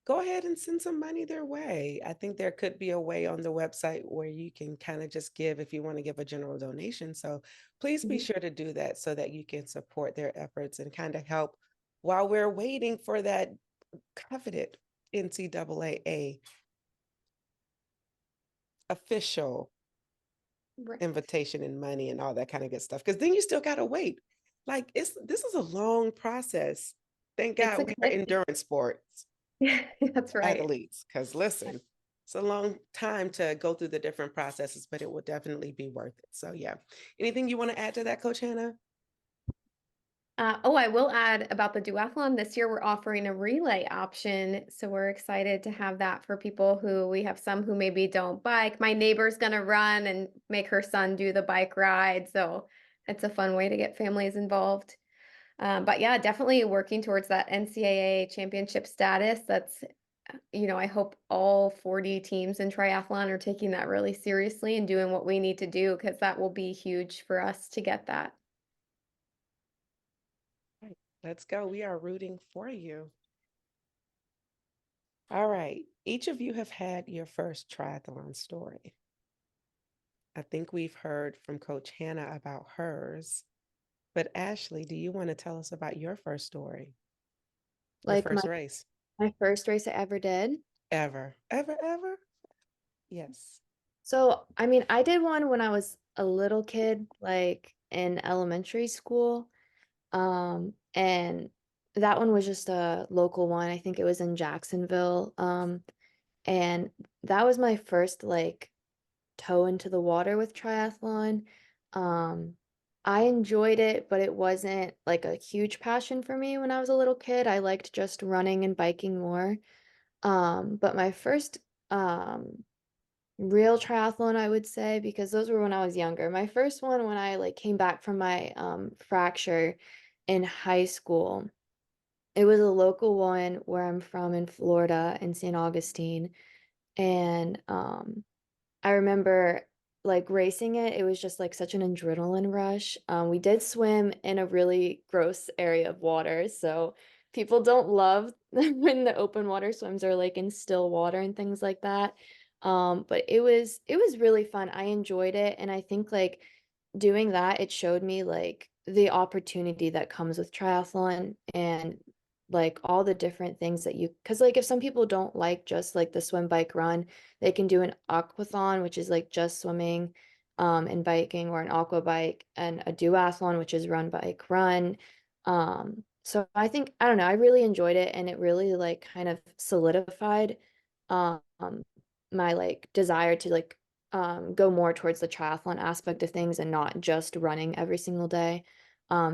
[SPEAKER 1] go ahead and send some money their way. I think there could be a way on the website where you can kind of just give if you want to give a general donation. So please be sure to do that so that you can support their efforts and kind of help while we're waiting for that coveted NCAA official
[SPEAKER 2] Right.
[SPEAKER 1] invitation and money and all that kind of good stuff. Because then you still got to wait. Like this is a long process. Thank
[SPEAKER 2] It's
[SPEAKER 1] God
[SPEAKER 2] a
[SPEAKER 1] we are
[SPEAKER 2] commitment.
[SPEAKER 1] endurance sports
[SPEAKER 2] That's right.
[SPEAKER 1] athletes. Because listen, it's a long time to go through the different processes, but it will definitely be worth it. So yeah. Anything you want to add to that, Coach Hannah?
[SPEAKER 2] I will add about the duathlon. This year we're offering a relay option. So we're excited to have that for people who we have some who maybe don't bike. My neighbor's gonna run and make her son do the bike ride. So it's a fun way to get families involved. But yeah, definitely working towards that NCAA championship status. That's, I hope all 40 teams in triathlon are taking that really seriously and doing what we need to do because that will be huge for us to get that.
[SPEAKER 1] Right. Let's go. We are rooting for you. All right. Each of you have had your first triathlon story. I think we've heard from Coach Hannah about hers. But Ashley, do you want to tell us about your first story? Your
[SPEAKER 4] Like
[SPEAKER 1] first race?
[SPEAKER 4] my first race I ever did.
[SPEAKER 1] Ever, ever, ever? Yes.
[SPEAKER 4] So, I mean, I did one when I was a little kid, like in elementary school. And that one was just a local one. I think it was in Jacksonville. And that was my first like toe into the water with triathlon. Um, I enjoyed it, but it wasn't like a huge passion for me when I was a little kid. I liked just running and biking more. But my first real triathlon, I would say, because those were when I was younger. My first one when I like came back from my fracture in high school. It was a local one where I'm from in Florida in St. Augustine. And I remember like racing it. It was just like such an adrenaline rush. We did swim in a really gross area of water, so people don't love when the open water swims are like in still water and things like that. But it was really fun. I enjoyed it, and I think like doing that, it showed me like the opportunity that comes with triathlon and like all the different things that because like if some people don't like just like the swim bike run, they can do an aquathon, which is like just swimming and biking, or an aqua bike, and a duathlon, which is run, bike, run. So I think, I don't know, I really enjoyed it, and it really like kind of solidified um my like desire to like go more towards the triathlon aspect of things and not just running every single day.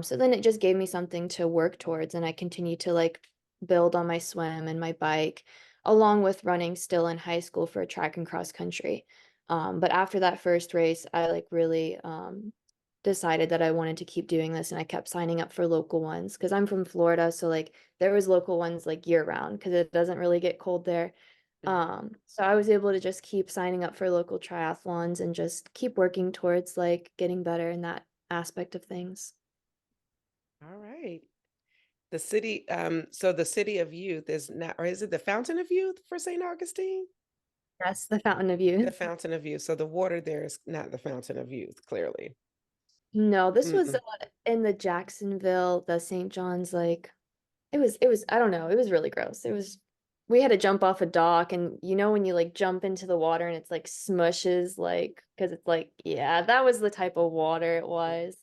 [SPEAKER 4] So then it just gave me something to work towards, and I continue to like build on my swim and my bike, along with running still in high school for track and cross country. But after that first race, I like really decided that I wanted to keep doing this, and I kept signing up for local ones because I'm from Florida, so like there was local ones like year round because it doesn't really get cold there. So I was able to just keep signing up for local triathlons and just keep working towards like getting better in that aspect of things.
[SPEAKER 1] All right. The city, so the City of Youth is not, or is it the Fountain of Youth for St. Augustine?
[SPEAKER 4] Yes, the Fountain of
[SPEAKER 1] The
[SPEAKER 4] Youth.
[SPEAKER 1] Fountain of Youth. So the water there is not the Fountain of Youth, clearly.
[SPEAKER 4] No, this was
[SPEAKER 1] Mm-mm.
[SPEAKER 4] in the Jacksonville, the St. John's, like it was, I don't know, it was really gross. We had to jump off a dock, and you know when you like jump into the water and it's like smushes, like because it's like, yeah, that was the type of water it was.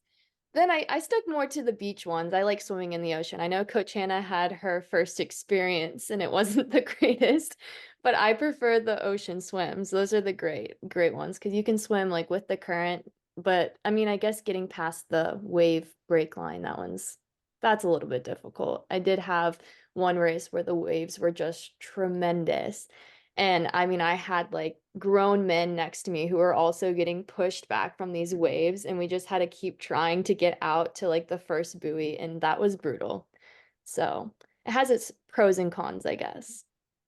[SPEAKER 4] Then I stuck more to the beach ones. I like swimming in the ocean. I know Coach Hannah had her first experience and it wasn't the greatest, but I prefer the ocean swims. Those are the great ones because you can swim like with the current. But I mean, I guess getting past the wave break line, that's a little bit difficult. I did have one race where the waves were just tremendous. And I mean, I had like grown men next to me who were also getting pushed back from these waves, and we just had to keep trying to get out to like the first buoy, and that was brutal. So it has its pros and cons, I guess.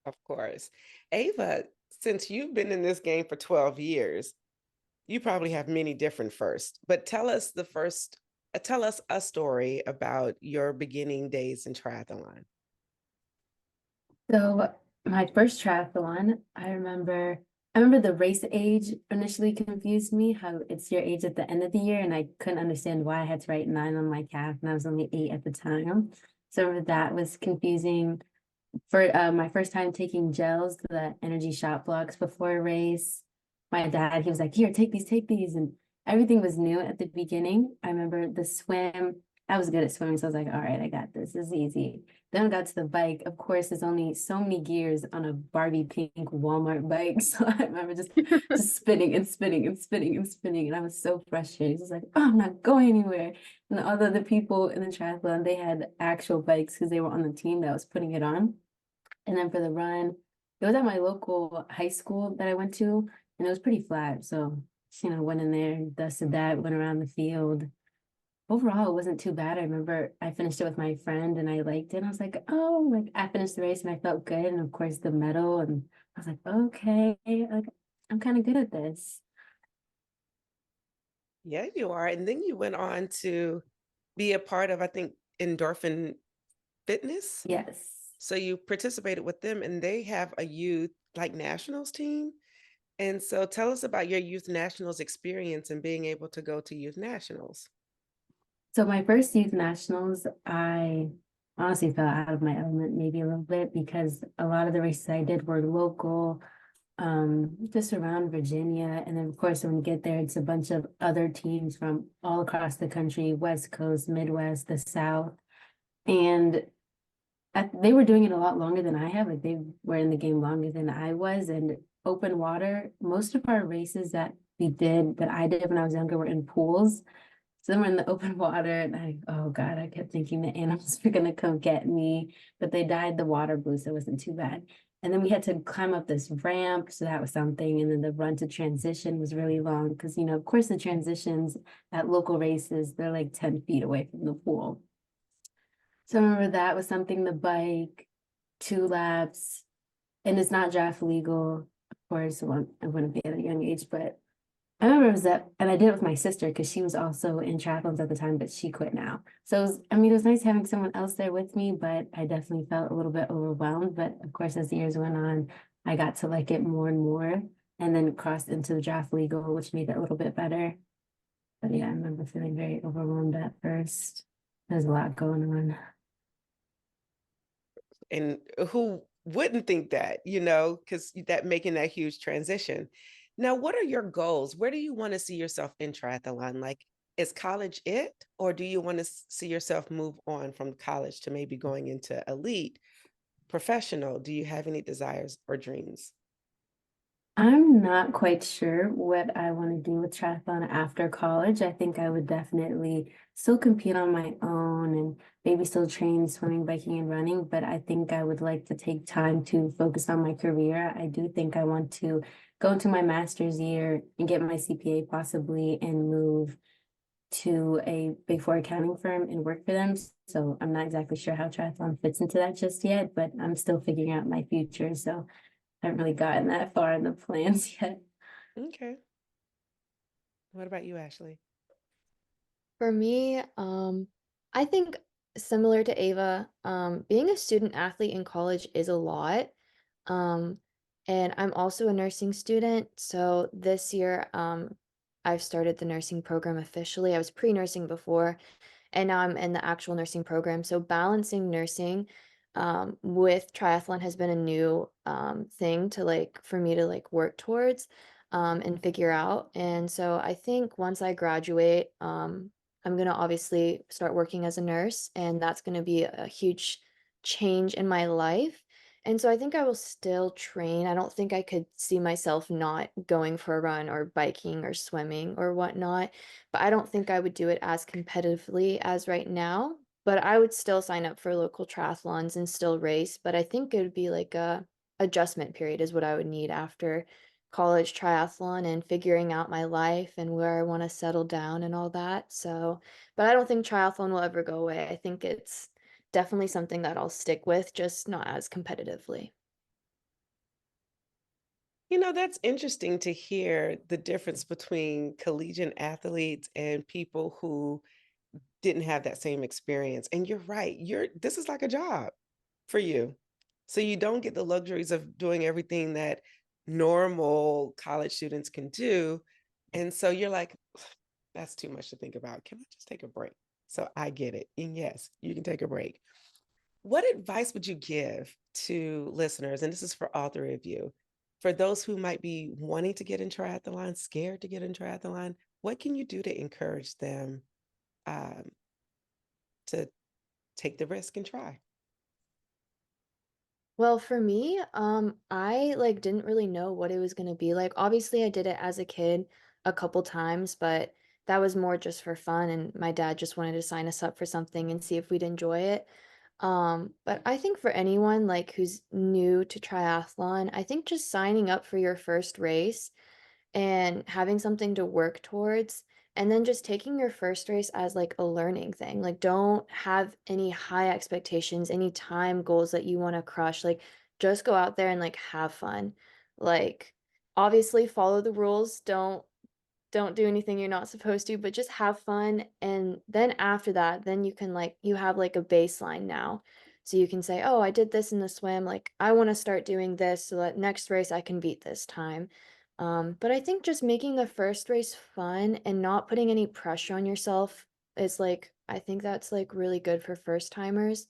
[SPEAKER 1] Of course. Ava, since you've been in this game for 12 years, you probably have many different firsts, but tell us a story about your beginning days in triathlon.
[SPEAKER 3] So my first triathlon, I remember the race age initially confused me, how it's your age at the end of the year, and I couldn't understand why I had to write 9 on my calf, and I was only 8 at the time. So I remember that was confusing. For my first time taking gels, the energy shot blocks before a race, my dad, he was like, here, take these. And everything was new at the beginning. I remember the swim, I was good at swimming, so I was like, all right, I got this. This is easy. Then I got to the bike. Of course, there's only so many gears on a Barbie pink Walmart bike. So I remember just spinning and spinning and spinning and spinning. And I was so frustrated. It was like, oh, I'm not going anywhere. And all the other people in the triathlon, they had actual bikes because they were on the team that was putting it on. And then for the run, it was at my local high school that I went to, and it was pretty flat. So, went in there, dusted that, went around the field. Overall, it wasn't too bad. I remember I finished it with my friend and I liked it. And I was like, oh, like I finished the race and I felt good. And of course, the medal. And I was like, okay, like I'm kind of good at this.
[SPEAKER 1] Yeah, you are. And then you went on to be a part of, I think, Endorphin Fitness.
[SPEAKER 3] Yes.
[SPEAKER 1] So you participated with them, and they have a youth like nationals team. And so tell us about your youth nationals experience and being able to go to youth nationals.
[SPEAKER 3] So my first youth nationals, I honestly fell out of my element maybe a little bit because a lot of the races I did were local, just around Virginia. And then of course, when you get there, it's a bunch of other teams from all across the country, West Coast, Midwest, the South. And they were doing it a lot longer than I have. Like they were in the game longer than I was. And open water, most of our races that I did when I was younger, were in pools. So then we're in the open water, and oh God, I kept thinking the animals were gonna come get me, but they died the water blue, so it wasn't too bad. And then we had to climb up this ramp, so that was something. And then the run to transition was really long because, of course, the transitions at local races, they're like 10 feet away from the pool. So I remember that was something, the bike, 2 laps, and it's not draft legal, of course, I wouldn't be at a young age, but I remember it was that, and I did it with my sister because she was also in triathlons at the time, but she quit now. So it was nice having someone else there with me, but I definitely felt a little bit overwhelmed. But of course, as the years went on, I got to like it more and more, and then crossed into the draft legal, which made it a little bit better. But yeah, I remember feeling very overwhelmed at first. There's a lot going on.
[SPEAKER 1] And who wouldn't think that, because that making that huge transition. Now, what are your goals? Where do you want to see yourself in triathlon? Like, is college it, or do you want to see yourself move on from college to maybe going into elite, professional? Do you have any desires or dreams?
[SPEAKER 3] I'm not quite sure what I want to do with triathlon after college. I think I would definitely still compete on my own and maybe still train swimming, biking, and running, but I think I would like to take time to focus on my career. I do think I want to go into my master's year and get my CPA possibly and move to a Big Four accounting firm and work for them. So I'm not exactly sure how triathlon fits into that just yet, but I'm still figuring out my future. So I haven't really gotten that far in the plans yet.
[SPEAKER 1] Okay. What about you, Ashley?
[SPEAKER 4] For me, I think similar to Ava, being a student athlete in college is a lot. Um, and I'm also a nursing student. So this year, I've started the nursing program officially. I was pre-nursing before, and now I'm in the actual nursing program. So balancing nursing, with triathlon has been a new, thing to for me to work towards, and figure out. And so I think once I graduate, I'm going to obviously start working as a nurse, and that's going to be a huge change in my life. And so I think I will still train. I don't think I could see myself not going for a run or biking or swimming or whatnot, but I don't think I would do it as competitively as right now. But I would still sign up for local triathlons and still race. But I think it would be like adjustment period is what I would need after college triathlon and figuring out my life and where I want to settle down and all that. So, but I don't think triathlon will ever go away. I think it's definitely something that I'll stick with, just not as competitively.
[SPEAKER 1] That's interesting to hear the difference between collegiate athletes and people who didn't have that same experience. And you're right. This is like a job for you. So you don't get the luxuries of doing everything that normal college students can do. And so you're like, that's too much to think about. Can I just take a break? So I get it. And yes, you can take a break. What advice would you give to listeners? And this is for all three of you. For those who might be wanting to get in triathlon, scared to get in triathlon, what can you do to encourage them um, to take the risk and try?
[SPEAKER 4] Well, for me, I like didn't really know what it was gonna be like. Obviously, I did it as a kid a couple times, but that was more just for fun, and my dad just wanted to sign us up for something and see if we'd enjoy it. But I think for anyone like who's new to triathlon, I think just signing up for your first race and having something to work towards, and then just taking your first race as like a learning thing. Like, don't have any high expectations, any time goals that you want to crush. Like, just go out there and like have fun. Like, obviously follow the rules. Don't do anything you're not supposed to, but just have fun. And then after that, then you can like, you have like a baseline now. So you can say, oh, I did this in the swim. Like, I want to start doing this so that next race I can beat this time. But I think just making the first race fun and not putting any pressure on yourself is like, I think that's like really good for first timers.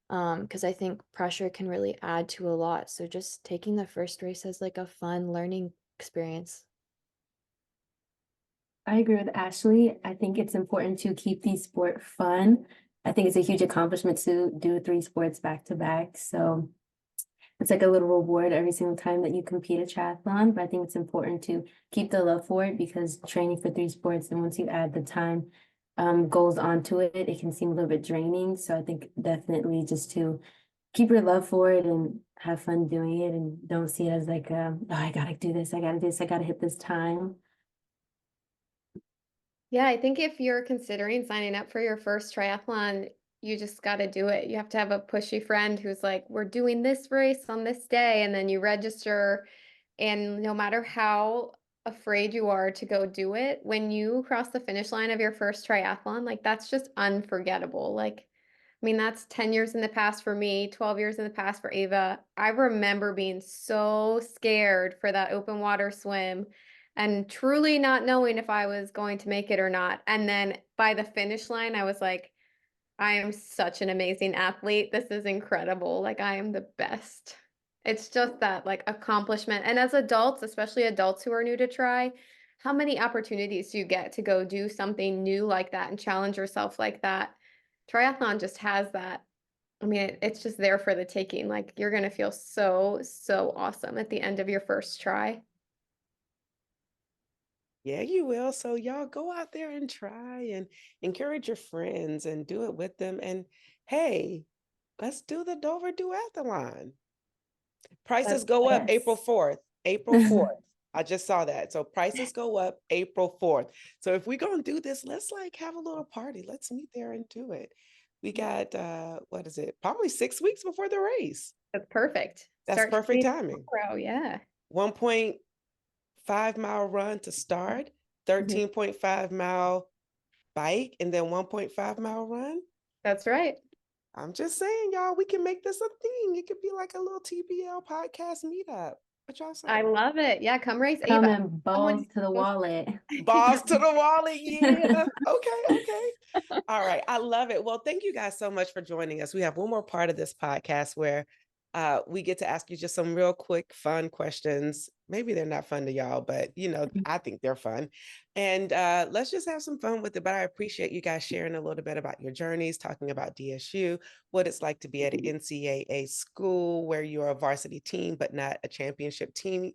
[SPEAKER 4] Because I think pressure can really add to a lot. So just taking the first race as like a fun learning experience.
[SPEAKER 3] I agree with Ashley. I think it's important to keep the sport fun. I think it's a huge accomplishment to do 3 sports back to back. So it's like a little reward every single time that you compete a triathlon. But I think it's important to keep the love for it, because training for 3 sports, and once you add the time goes onto it, it can seem a little bit draining. So I think definitely just to keep your love for it and have fun doing it, and don't see it as like, oh, I gotta do this, I gotta do this, I gotta hit this time.
[SPEAKER 2] Yeah, I think if you're considering signing up for your first triathlon, you just got to do it. You have to have a pushy friend who's like, we're doing this race on this day, and then you register. And no matter how afraid you are to go do it, when you cross the finish line of your first triathlon, like that's just unforgettable. Like, I mean, that's 10 years in the past for me, 12 years in the past for Ava. I remember being so scared for that open water swim and truly not knowing if I was going to make it or not. And then by the finish line, I was like, I am such an amazing athlete. This is incredible. Like, I am the best. It's just that like accomplishment. And as adults, especially adults who are new to try, how many opportunities do you get to go do something new like that and challenge yourself like that? Triathlon just has that. I mean, it's just there for the taking. Like, you're going to feel so, so awesome at the end of your first try.
[SPEAKER 1] Yeah, you will. So y'all go out there and try and encourage your friends and do it with them. And hey, let's do the Dover Duathlon. Prices go up April
[SPEAKER 3] Yes.
[SPEAKER 1] 4th. April 4th. I just saw that. So prices go up April 4th. So if we're going to do this, let's like have a little party. Let's meet there and do it. We got what is it? Probably 6 weeks before the race.
[SPEAKER 2] That's perfect.
[SPEAKER 1] That's
[SPEAKER 2] Start
[SPEAKER 1] perfect timing.
[SPEAKER 2] tomorrow. Yeah.
[SPEAKER 1] 1.5-mile run to start, 13.5-mile bike, and then 1.5-mile run.
[SPEAKER 2] That's right.
[SPEAKER 1] I'm just saying, y'all, we can make this a thing. It could be like a little TBL podcast meetup. What y'all say?
[SPEAKER 2] I love it. Yeah, come race
[SPEAKER 3] Come
[SPEAKER 2] Ava.
[SPEAKER 3] and balls to the wallet.
[SPEAKER 1] Balls to the wallet. Yeah. Okay. All right. I love it. Well, thank you guys so much for joining us. We have one more part of this podcast where we get to ask you just some real quick, fun questions. Maybe they're not fun to y'all, but I think they're fun. And let's just have some fun with it. But I appreciate you guys sharing a little bit about your journeys, talking about DSU, what it's like to be at an NCAA school where you're a varsity team, but not a championship team.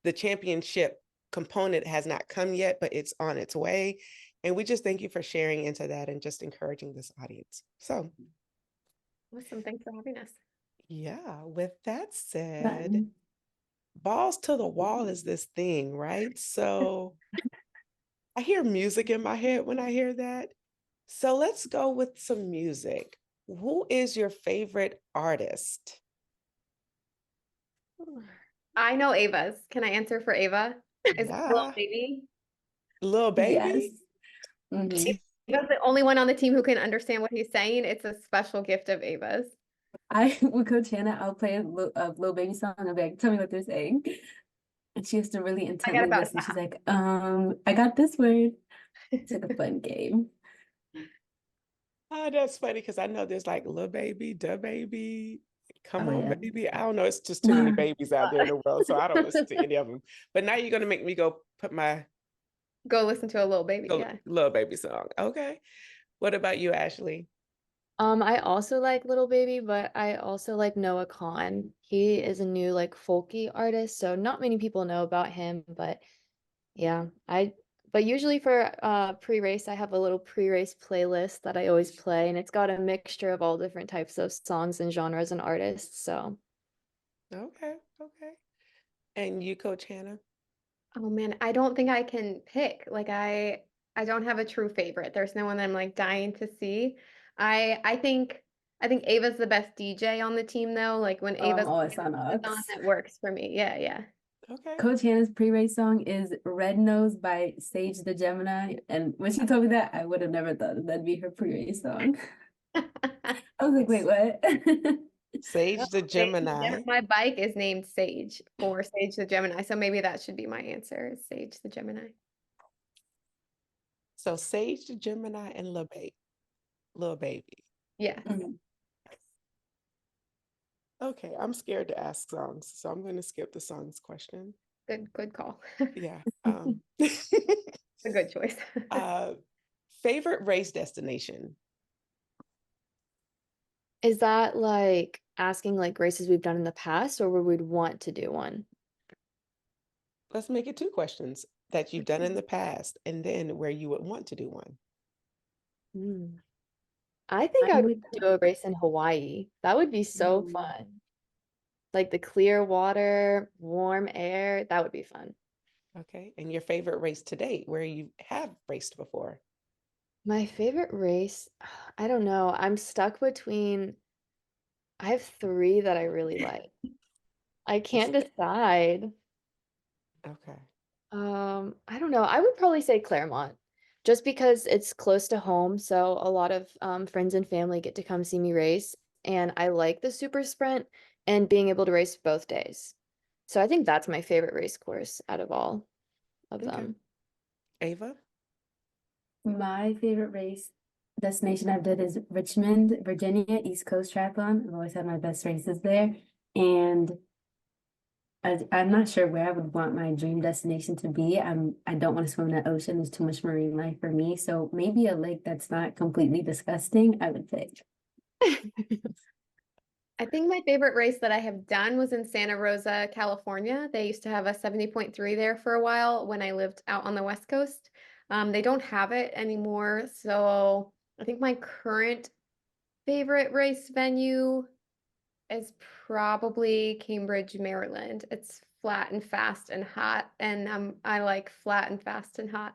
[SPEAKER 1] The championship component has not come yet, but it's on its way. And we just thank you for sharing into that and just encouraging this audience. So
[SPEAKER 2] Awesome. Thanks for having us.
[SPEAKER 1] Yeah, with that said,
[SPEAKER 3] Fun.
[SPEAKER 1] balls to the wall is this thing, right? So I hear music in my head when I hear that. So let's go with some music. Who is your favorite artist?
[SPEAKER 2] I know Ava's. Can I answer for Ava? Is it Lil
[SPEAKER 1] Yeah,
[SPEAKER 2] Baby?
[SPEAKER 1] Lil
[SPEAKER 3] Yes.
[SPEAKER 1] Baby.
[SPEAKER 3] Hmm.
[SPEAKER 2] Ava's the only one on the team who can understand what he's saying. It's a special gift of Ava's.
[SPEAKER 3] With Coach Hannah, I'll play a little baby song. I'll be like, tell me what they're saying. And she has to really
[SPEAKER 2] I got
[SPEAKER 3] intently
[SPEAKER 2] about
[SPEAKER 3] listen. She's
[SPEAKER 2] half.
[SPEAKER 3] like, I got this word. It's like a fun game.
[SPEAKER 1] Oh, that's funny because I know there's like Lil Baby, Da Baby, Come
[SPEAKER 3] Oh
[SPEAKER 1] On
[SPEAKER 3] yeah.
[SPEAKER 1] Baby. I don't know. It's just too many babies out there in the world, so I don't listen to any of them. But now you're gonna make me go put my
[SPEAKER 2] Go listen to a Lil Baby. Yeah.
[SPEAKER 1] Lil Baby song. Okay. What about you, Ashley?
[SPEAKER 4] I also like Little Baby, but I also like Noah Kahan. He is a new like folky artist, so not many people know about him, but yeah, but usually for pre-race I have a little pre-race playlist that I always play, and it's got a mixture of all different types of songs and genres and artists, so
[SPEAKER 1] Okay, okay. And you, Coach Hannah?
[SPEAKER 2] Oh man, I don't think I can pick. Like I don't have a true favorite. There's no one that I'm like dying to see. I think Ava's the best DJ on the team though. Like when
[SPEAKER 3] Oh, I'm
[SPEAKER 2] Ava's
[SPEAKER 3] always on
[SPEAKER 2] on,
[SPEAKER 3] Ox.
[SPEAKER 2] that works for me. Yeah, yeah.
[SPEAKER 1] Okay.
[SPEAKER 3] Coach Hannah's pre-race song is Red Nose by Sage the Gemini. And when she told me that, I would have never thought that'd be her pre-race song. I was like, wait, what?
[SPEAKER 1] Sage the Gemini.
[SPEAKER 2] My bike is named Sage for Sage the Gemini, so maybe that should be my answer, is Sage the Gemini.
[SPEAKER 1] So Sage the Gemini and Lil Baby.
[SPEAKER 2] Yeah,
[SPEAKER 3] Mhm.
[SPEAKER 1] Okay, I'm scared to ask songs, so I'm going to skip the songs question.
[SPEAKER 2] good call.
[SPEAKER 1] Yeah.
[SPEAKER 2] A good choice.
[SPEAKER 1] uh, favorite race destination?
[SPEAKER 4] is that like asking like races we've done in the past or where we'd want to do one?
[SPEAKER 1] Let's make it two questions that you've done in the past, and then where you would want to do one.
[SPEAKER 4] Hmm. I think
[SPEAKER 3] I
[SPEAKER 4] I would
[SPEAKER 3] would
[SPEAKER 4] do a race in Hawaii. That would be so fun. Like the clear water, warm air, that would be fun.
[SPEAKER 1] Okay. And your favorite race to date, where you have raced before?
[SPEAKER 4] My favorite race, I don't know. I'm stuck between, I have three that I really like. I can't decide.
[SPEAKER 1] Okay.
[SPEAKER 4] I don't know. I would probably say Clermont, just because it's close to home. So a lot of friends and family get to come see me race, and I like the super sprint and being able to race both days. So I think that's my favorite race course out of all of
[SPEAKER 1] Okay.
[SPEAKER 4] them.
[SPEAKER 1] Ava?
[SPEAKER 3] My favorite race destination I've done is Richmond, Virginia, East Coast Triathlon. I've always had my best races there. And I'm not sure where I would want my dream destination to be. I don't want to swim in the ocean. There's too much marine life for me. So maybe a lake that's not completely disgusting, I would pick.
[SPEAKER 2] I think my favorite race that I have done was in Santa Rosa, California. They used to have a 70.3 there for a while when I lived out on the West Coast. They don't have it anymore. So I think my current favorite race venue is probably Cambridge, Maryland. It's flat and fast and hot, and I like flat and fast and hot.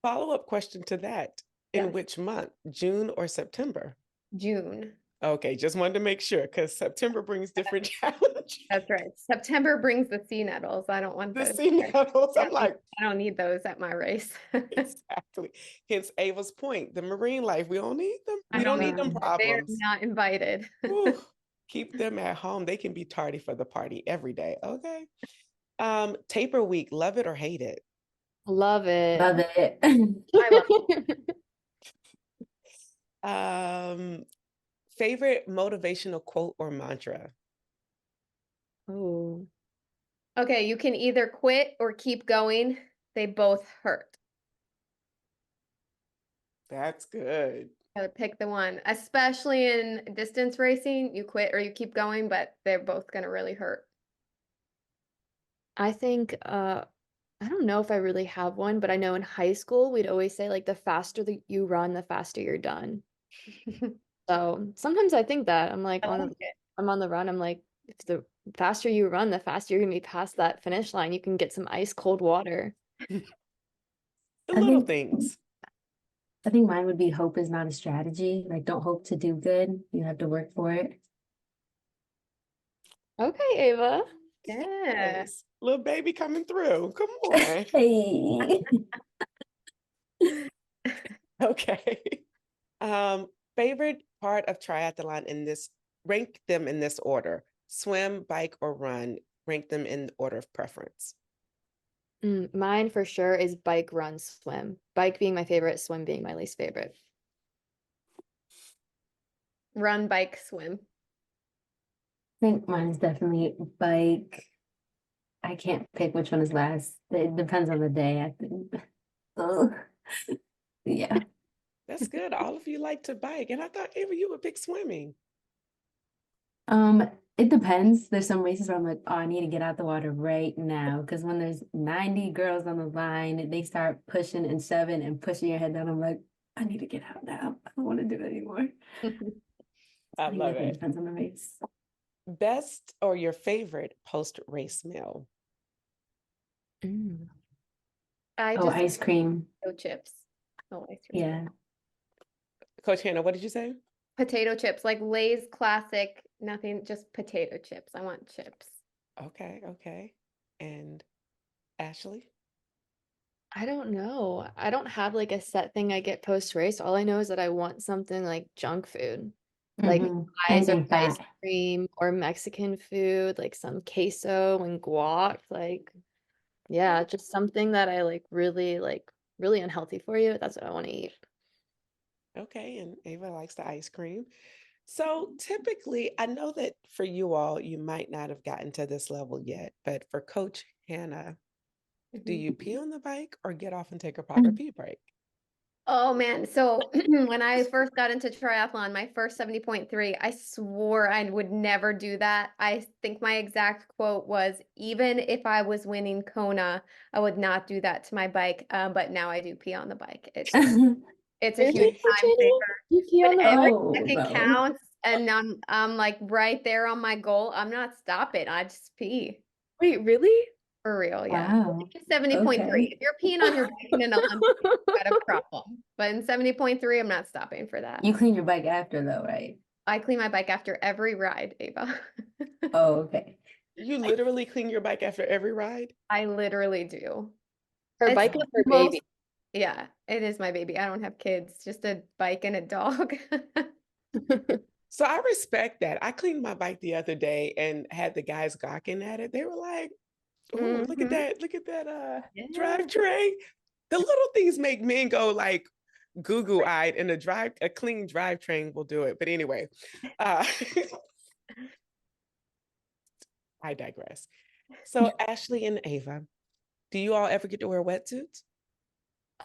[SPEAKER 1] Follow-up question to that. In
[SPEAKER 2] Yes,
[SPEAKER 1] which month? June or September?
[SPEAKER 2] June.
[SPEAKER 1] Okay, just wanted to make sure because September brings different challenges.
[SPEAKER 2] That's right. September brings the sea nettles. I don't want
[SPEAKER 1] The
[SPEAKER 2] those.
[SPEAKER 1] sea nettles. I'm like,
[SPEAKER 2] I don't need those at my race.
[SPEAKER 1] exactly. Hence Ava's point. The marine life, we don't need them.
[SPEAKER 2] I
[SPEAKER 1] We don't
[SPEAKER 2] don't
[SPEAKER 1] need
[SPEAKER 2] need
[SPEAKER 1] them
[SPEAKER 2] them. They're
[SPEAKER 1] problems.
[SPEAKER 2] not invited.
[SPEAKER 1] Ooh, keep them at home. They can be tardy for the party every day. Okay. Taper week, love it or hate it?
[SPEAKER 4] Love it.
[SPEAKER 3] Love it.
[SPEAKER 2] I love it.
[SPEAKER 1] Favorite motivational quote or mantra?
[SPEAKER 4] Oh,
[SPEAKER 2] Okay, you can either quit or keep going. They both hurt.
[SPEAKER 1] That's good.
[SPEAKER 2] Gotta pick the one, especially in distance racing. You quit or you keep going, but they're both gonna really hurt.
[SPEAKER 4] I think I don't know if I really have one, but I know in high school we'd always say like the faster that you run, the faster you're done. So sometimes I think that I'm like
[SPEAKER 2] I like it.
[SPEAKER 4] I'm on the run. I'm like, if the faster you run, the faster you're gonna be past that finish line. You can get some ice cold water.
[SPEAKER 1] The
[SPEAKER 3] I
[SPEAKER 1] little
[SPEAKER 3] think
[SPEAKER 1] things.
[SPEAKER 3] I think mine would be hope is not a strategy. Like, don't hope to do good. You have to work for it.
[SPEAKER 4] Okay, Ava.
[SPEAKER 2] Yeah.
[SPEAKER 1] Yes. Little baby coming through. Come on.
[SPEAKER 3] Hey.
[SPEAKER 1] Okay. Favorite part of triathlon rank them in this order: swim, bike, or run. Rank them in order of preference.
[SPEAKER 4] Mine for sure is bike, run, swim. Bike being my favorite, swim being my least favorite.
[SPEAKER 2] Run, bike, swim.
[SPEAKER 3] I think mine's definitely bike. I can't pick which one is last. It depends on the day, I think. Ugh. Yeah.
[SPEAKER 1] That's good. All of you like to bike. And I thought, Ava, you would pick swimming.
[SPEAKER 3] It depends. There's some races where I'm like, oh, I need to get out the water right now. Because when there's 90 girls on the line, they start pushing and shoving and pushing your head down. I'm like, I need to get out now. I don't want to do it anymore.
[SPEAKER 1] I love
[SPEAKER 3] It
[SPEAKER 1] it.
[SPEAKER 3] depends on the race.
[SPEAKER 1] Best or your favorite post-race meal?
[SPEAKER 2] I
[SPEAKER 3] Oh,
[SPEAKER 2] just
[SPEAKER 3] ice cream.
[SPEAKER 2] potato chips. Oh, ice cream.
[SPEAKER 3] Yeah.
[SPEAKER 1] Coach Hannah, what did you say?
[SPEAKER 2] Potato chips, like Lay's classic, nothing, just potato chips. I want chips.
[SPEAKER 1] Okay. And Ashley?
[SPEAKER 4] I don't know. I don't have like a set thing I get post race. All I know is that I want something like junk food, like fries or
[SPEAKER 3] Anything
[SPEAKER 4] ice
[SPEAKER 3] fat.
[SPEAKER 4] cream or Mexican food, like some queso and guac. Like, yeah, just something that I like really unhealthy for you. That's what I want to eat.
[SPEAKER 1] Okay, and Ava likes the ice cream. So typically, I know that for you all, you might not have gotten to this level yet, but for Coach Hannah, do you pee on the bike or get off and take a proper pee break?
[SPEAKER 2] Oh man, so when I first got into triathlon, my first 70.3, I swore I would never do that. I think my exact quote was, even if I was winning Kona, I would not do that to my bike. But now I do pee on the bike. It's a huge
[SPEAKER 4] Really,
[SPEAKER 2] time
[SPEAKER 4] Virginia?
[SPEAKER 2] saver.
[SPEAKER 4] You pee on
[SPEAKER 2] When
[SPEAKER 4] the
[SPEAKER 2] every
[SPEAKER 4] bike?
[SPEAKER 3] Oh,
[SPEAKER 2] second
[SPEAKER 3] no.
[SPEAKER 2] counts and I'm like right there on my goal, I'm not stopping. I just pee.
[SPEAKER 4] Wait, really?
[SPEAKER 2] For real, yeah.
[SPEAKER 3] Wow.
[SPEAKER 2] 70.3.
[SPEAKER 3] Okay.
[SPEAKER 2] If you're peeing on your bike in an Olympic, you've got a problem. But in 70.3, I'm not stopping for that.
[SPEAKER 3] You clean your bike after though, right?
[SPEAKER 2] I clean my bike after every ride, Ava.
[SPEAKER 3] Oh, okay.
[SPEAKER 1] You literally clean your bike after every ride?
[SPEAKER 2] I literally do.
[SPEAKER 4] Her
[SPEAKER 2] It's
[SPEAKER 4] bike is her
[SPEAKER 2] most-
[SPEAKER 4] baby.
[SPEAKER 2] Yeah, it is my baby. I don't have kids, just a bike and a dog.
[SPEAKER 1] So I respect that. I cleaned my bike the other day and had the guys gawking at it. They were like, "Oh, look at
[SPEAKER 2] Mhm.
[SPEAKER 1] that! Look at that
[SPEAKER 2] Yeah.
[SPEAKER 1] drivetrain." The little things make men go like goo-goo-eyed, and a clean drivetrain will do it. But anyway, uh, I digress. So Ashley and Ava, do you all ever get to wear wetsuits?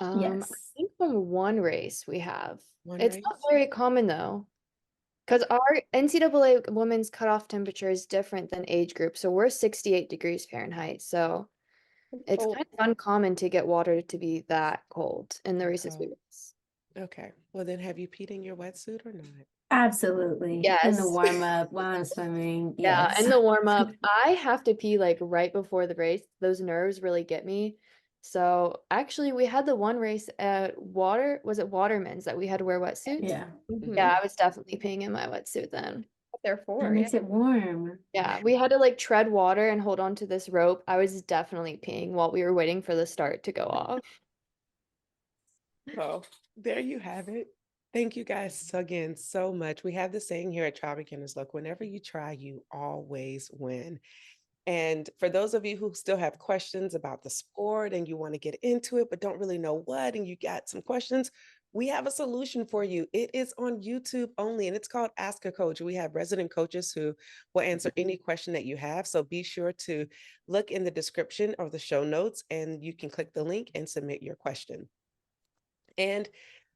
[SPEAKER 4] I
[SPEAKER 3] Yes.
[SPEAKER 4] think from one race we have.
[SPEAKER 1] One
[SPEAKER 4] It's
[SPEAKER 1] race?
[SPEAKER 4] not very common though, because our NCAA women's cutoff temperature is different than age group. So we're 68 degrees Fahrenheit. So it's
[SPEAKER 1] Oh,
[SPEAKER 4] kind of uncommon to get water to be that cold in the races we
[SPEAKER 1] cold.
[SPEAKER 4] race.
[SPEAKER 1] Okay. Well, then have you peed in your wetsuit or not?
[SPEAKER 3] Absolutely. In the
[SPEAKER 4] Yes.
[SPEAKER 3] warm up while I'm swimming.
[SPEAKER 4] Yeah,
[SPEAKER 3] Yes.
[SPEAKER 4] in the warm up, I have to pee like right before the race. Those nerves really get me. So actually, we had the one race at was it Waterman's that we had to wear wetsuits?
[SPEAKER 3] Yeah.
[SPEAKER 2] Mhm.
[SPEAKER 4] Yeah, I was definitely peeing in my wetsuit then.
[SPEAKER 2] What they're
[SPEAKER 3] That
[SPEAKER 2] for,
[SPEAKER 3] makes
[SPEAKER 2] yeah.
[SPEAKER 3] it warm.
[SPEAKER 4] Yeah, we had to like tread water and hold on to this rope. I was definitely peeing while we were waiting for the start to go off.
[SPEAKER 1] Well, there you have it. Thank you guys again so much. We have the saying here at Try Beginners Luck, whenever you try, you always win. And for those of you who still have questions about the sport and you want to get into it, but don't really know what, and you got some questions, we have a solution for you. It is on YouTube only, and it's called Ask a Coach. We have resident coaches who will answer any question that you have. So be sure to look in the description of the show notes, and you can click the link and submit your question. And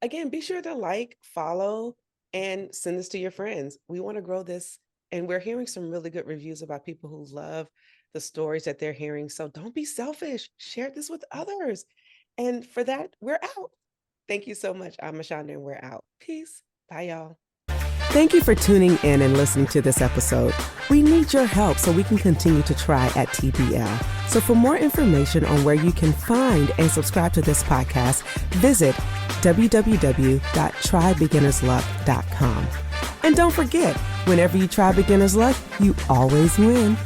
[SPEAKER 1] again, be sure to like, follow, and send this to your friends. We want to grow this, and we're hearing some really good reviews about people who love the stories that they're hearing. So don't be selfish. Share this with others. And for that, we're out. Thank you so much. I'm Mashonda, and we're out. Peace. Bye, y'all. Thank you for tuning in and listening to this episode. We need your help so we can continue to try at TBL. So for more information on where you can find and subscribe to this podcast, visit www.trybeginnersluck.com. And don't forget, whenever you try beginner's luck, you always win.